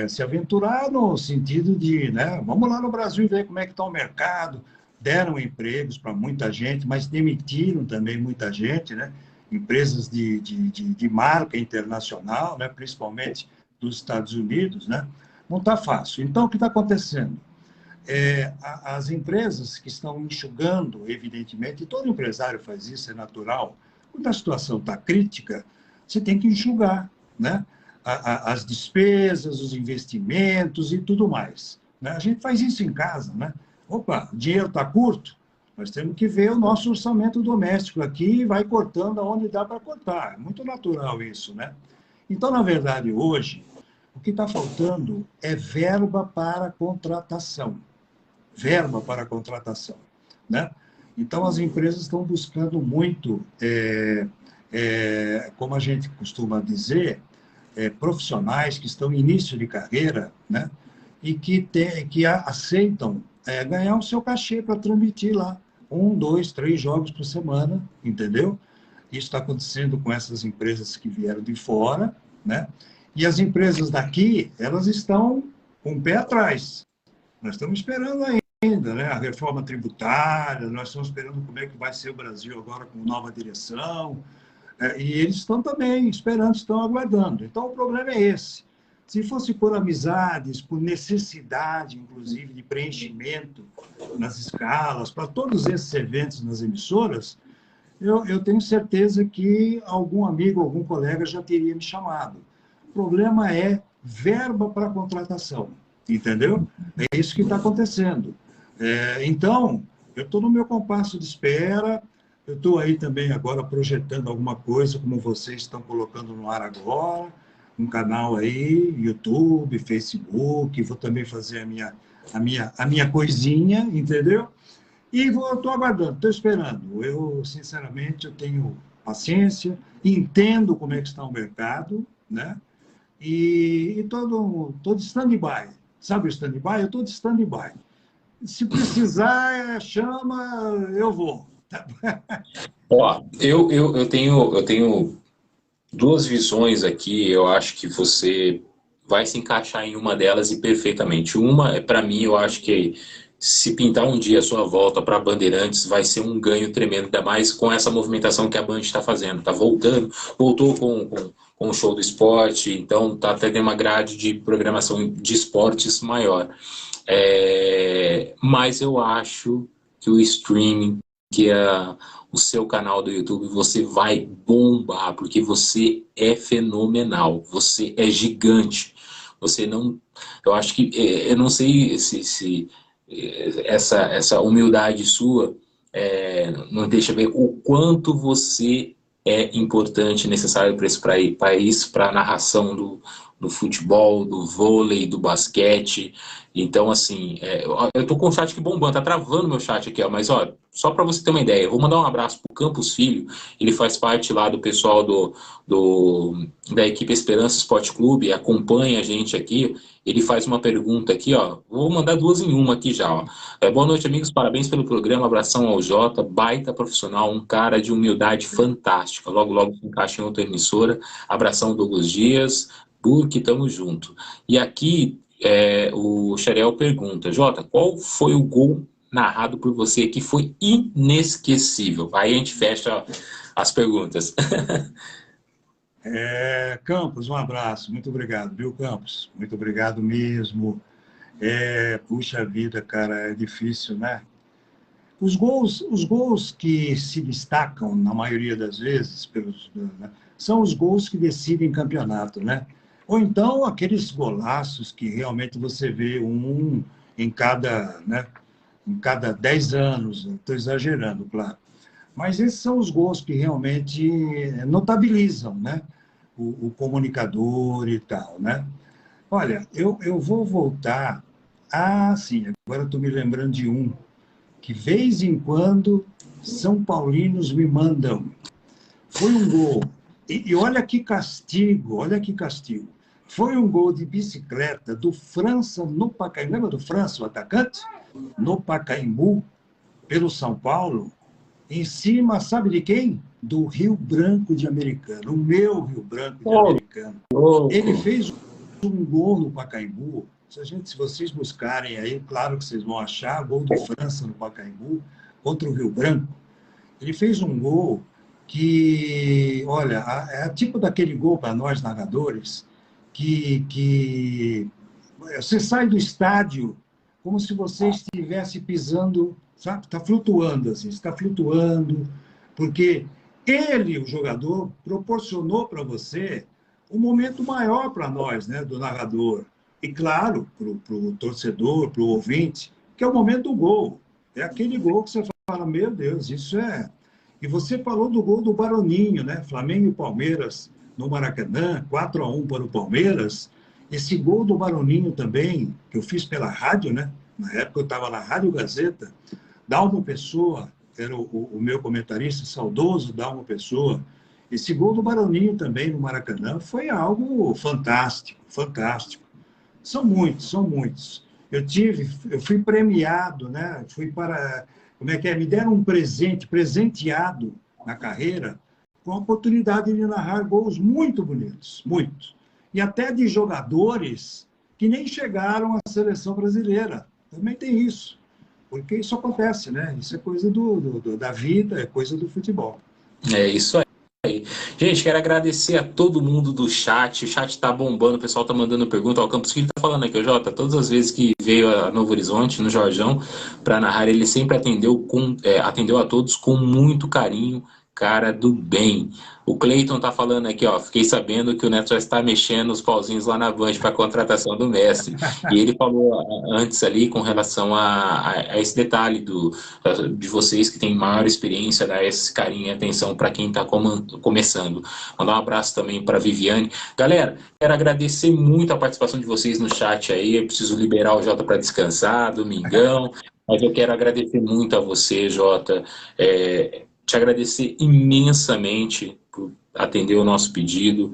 Se aventurar no sentido de, né? Vamos lá no Brasil ver como é que está o mercado. Deram empregos para muita gente, mas demitiram também muita gente, né? empresas de marca internacional, né? Principalmente dos Estados Unidos, né? Não está fácil. Então, o que está acontecendo? As empresas que estão enxugando, evidentemente, e todo empresário faz isso, é natural, quando a situação está crítica, você tem que enxugar, né? As despesas, os investimentos e tudo mais, né? A gente faz isso em casa, né? Opa, o dinheiro está curto, nós temos que ver o nosso orçamento doméstico aqui e vai cortando aonde dá para cortar. É muito natural isso, né? Então, na verdade, hoje, o que está faltando é verba para contratação. Verba para contratação, né? Então, as empresas estão buscando muito, como a gente costuma dizer, profissionais que estão em início de carreira, né? E que aceitam ganhar o seu cachê para transmitir lá 1, 2, 3 jogos por semana, entendeu? Isso está acontecendo com essas empresas que vieram de fora, né? E as empresas daqui, elas estão com o pé atrás. Nós estamos esperando ainda, né? A reforma tributária, nós estamos esperando como é que vai ser o Brasil agora com nova direção, e eles estão também esperando, estão aguardando. Então, o problema é esse. Se fosse por amizades, por necessidade, inclusive, de preenchimento nas escalas, para todos esses eventos nas emissoras, eu tenho certeza que algum amigo, algum colega já teria me chamado. O problema é verba para contratação, entendeu? É isso que está acontecendo. Então, eu estou no meu compasso de espera, eu estou aí também agora projetando alguma coisa, como vocês estão colocando no ar agora, um canal aí, YouTube, Facebook, vou também fazer a minha coisinha, entendeu? E estou aguardando, estou esperando. Eu, sinceramente, eu tenho paciência, entendo como é que está o mercado, né? E estou de stand-by. Sabe o stand-by? Eu estou de stand-by. Se precisar, chama, eu vou. Ó, eu tenho duas visões aqui, eu acho que você vai se encaixar em uma delas e perfeitamente. Uma, para mim, eu acho que se pintar um dia a sua volta para Bandeirantes, vai ser um ganho tremendo, ainda mais com essa movimentação que a Band está fazendo. Está voltou com o show do esporte, então está até tem uma grade de programação de esportes maior. Mas eu acho que o streaming, que é o seu canal do YouTube, você vai bombar, porque você é fenomenal, você é gigante. Você não. Eu acho que. Eu não sei se essa humildade sua não deixa ver o quanto você é importante, necessário para esse país, para a narração do futebol, do vôlei, do basquete. Então, assim, eu tô com o chat aqui bombando, tá travando meu chat aqui, ó, mas, ó, só para você ter uma ideia, eu vou mandar um abraço pro Campos Filho, ele faz parte lá do pessoal da equipe Esperança Esporte Clube, acompanha a gente aqui, ele faz uma pergunta aqui, ó, vou mandar duas em uma aqui já, ó. Boa noite, amigos, parabéns pelo programa, abração ao Jota, baita profissional, um cara de humildade fantástica, logo, logo se encaixa em outra emissora, abração Douglas Dias, Burke, tamo junto. E aqui, o Xarel pergunta, Jota, qual foi o gol narrado por você que foi inesquecível? Aí a gente fecha as perguntas. Campos, um abraço, muito obrigado, viu, Campos? Muito obrigado mesmo. Puxa vida, cara, é difícil, né? Os gols que se destacam, na maioria das vezes, né, são os gols que decidem campeonato, né? Ou então aqueles golaços que realmente você vê um né, em cada 10 anos, estou exagerando, claro. Mas esses são os gols que realmente notabilizam, né? O comunicador e tal, né? Olha, eu vou voltar... sim, agora estou me lembrando de um, que vez em quando São Paulinos me mandam. Foi um gol. E olha que castigo, olha que castigo. Foi um gol de bicicleta do França no Pacaembu. Lembra do França, o atacante? No Pacaembu, pelo São Paulo, em cima, sabe de quem? Do Rio Branco de Americana, o meu Rio Branco de Americana. Ele fez um gol no Pacaembu. Se vocês buscarem aí, claro que vocês vão achar, gol do França no Pacaembu contra o Rio Branco. Ele fez um gol que, olha, é tipo daquele gol para nós narradores, que você sai do estádio como se você estivesse pisando, sabe? Está flutuando, assim, está flutuando, porque ele, o jogador, proporcionou para você um momento maior para nós, né, do narrador. E, claro, para o torcedor, para o ouvinte, que é o momento do gol. É aquele gol que você fala, meu Deus, isso é... E você falou do gol do Baroninho, né? Flamengo e Palmeiras no Maracanã, 4-1 para o Palmeiras. Esse gol do Baroninho também, que eu fiz pela rádio, né? Na época eu estava na Rádio Gazeta, Dalmo Pessoa, era o meu comentarista, saudoso Dalmo Pessoa. Esse gol do Baroninho também no Maracanã foi algo fantástico, fantástico. São muitos, são muitos. Eu fui premiado, né? Fui para, como é que é? Me deram um presente, presenteado na carreira, com a oportunidade de narrar gols muito bonitos, muito. E até de jogadores que nem chegaram à seleção brasileira. Também tem isso, porque isso acontece, né? Isso é coisa da vida, é coisa do futebol. É isso aí. Gente, quero agradecer a todo mundo do chat. O chat tá bombando, o pessoal tá mandando pergunta. O Campos Filho tá falando aqui, o Jota, todas as vezes que veio a Novo Horizonte, no Jorjão, para narrar, ele sempre atendeu a todos com muito carinho, cara do bem. O Cleiton tá falando aqui, ó, fiquei sabendo que o Neto já está mexendo os pauzinhos lá na Band para a contratação do mestre. E ele falou antes ali com relação a esse detalhe de vocês que têm maior experiência, dar esse carinho e atenção para quem está começando. Mandar um abraço também para Viviane. Galera, quero agradecer muito a participação de vocês no chat aí. Eu preciso liberar o Jota para descansar, domingão. Mas eu quero agradecer muito a você, Jota. Te agradecer imensamente por atender o nosso pedido,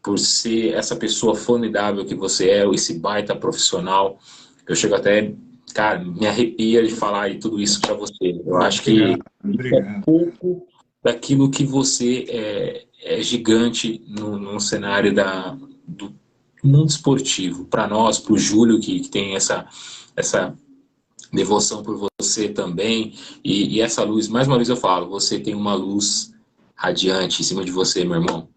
por ser essa pessoa formidável que você é, esse baita profissional. Eu chego até, cara, me arrepia de falar e tudo isso para você. Eu acho que é pouco daquilo que você é gigante no cenário do mundo esportivo. Para nós, para o Júlio, que tem essa devoção por você também, e essa luz, mais uma vez eu falo, você tem uma luz radiante em cima de você, meu irmão.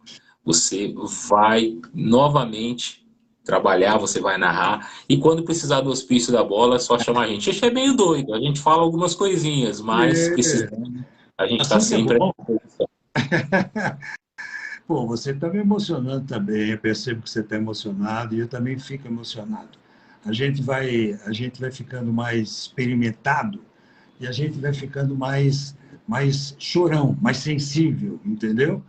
Você vai novamente trabalhar, você vai narrar, e quando precisar do hospício da bola, é só chamar a gente. A gente é meio doido, a gente fala algumas coisinhas, mas precisando, a gente está sempre à disposição. Pô, você está me emocionando também, eu percebo que você está emocionado, e eu também fico emocionado. A gente vai ficando mais experimentado e a gente vai ficando mais chorão, mais sensível, entendeu?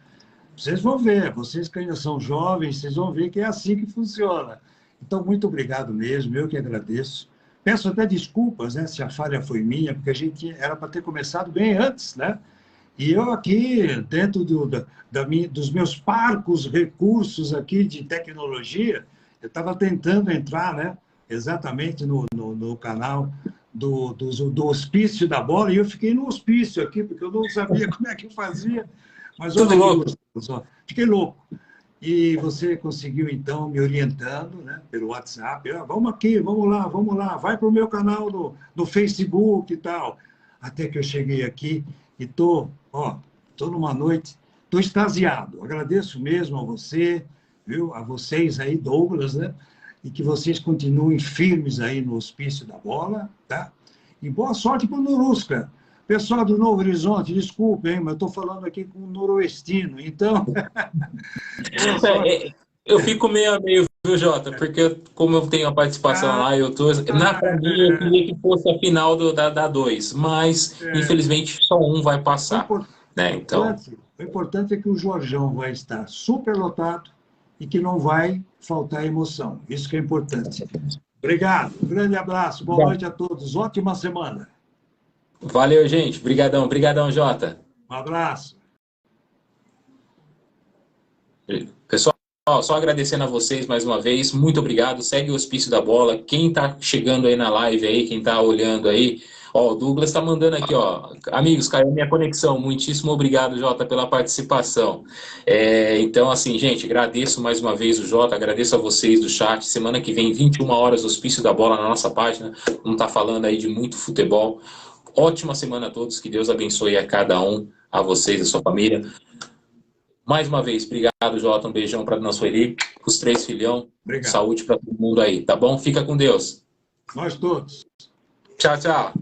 Vocês vão ver, vocês que ainda são jovens, vocês vão ver que é assim que funciona. Então, muito obrigado mesmo, eu que agradeço. Peço até desculpas, né, se a falha foi minha, porque a gente era para ter começado bem antes, né? E eu aqui, dentro dos meus parcos recursos aqui de tecnologia, eu estava tentando entrar, né? Exatamente no canal do hospício da bola, e eu fiquei no hospício aqui, porque eu não sabia como é que eu fazia, mas olha que gostoso, fiquei louco. E você conseguiu, então, me orientando, né, pelo WhatsApp, vamos aqui, vamos lá, vai para o meu canal no Facebook e tal. Até que eu cheguei aqui e estou numa noite, estou extasiado. Agradeço mesmo a você, viu, a vocês aí, Douglas, né? E que vocês continuem firmes aí no hospício da bola, tá? E boa sorte para o Nurusca. Pessoal do Novo Horizonte, desculpem, mas eu estou falando aqui com um noroestino, então... Eu fico meio a meio, viu, Jota? Porque como eu tenho a participação lá, eu tô... Pra mim, eu queria que fosse a final da 2, mas, infelizmente, só um vai passar. Né? Então... O importante é que o Jorjão vai estar super lotado e que não vai faltar emoção. Isso que é importante. Obrigado. Um grande abraço. Boa noite a todos. Ótima semana. Valeu, gente. Obrigadão, Jota. Um abraço. Pessoal, só agradecendo a vocês mais uma vez. Muito obrigado. Segue o Hospício da Bola. Quem tá chegando aí na live aí, quem tá olhando aí, o Douglas tá mandando aqui, amigos, caiu minha conexão. Muitíssimo obrigado, Jota, pela participação. Então, assim, gente, agradeço mais uma vez o Jota, agradeço a vocês do chat. Semana que vem, 21 horas, Hospício da Bola na nossa página. Vamos tá falando aí de muito futebol. Ótima semana a todos, que Deus abençoe a cada um, a vocês, a sua família. Mais uma vez, obrigado, Jota. Um beijão para dona Sueli, os 3 filhão. Obrigado. Saúde para todo mundo aí, tá bom? Fica com Deus. Nós todos. Tchau, tchau.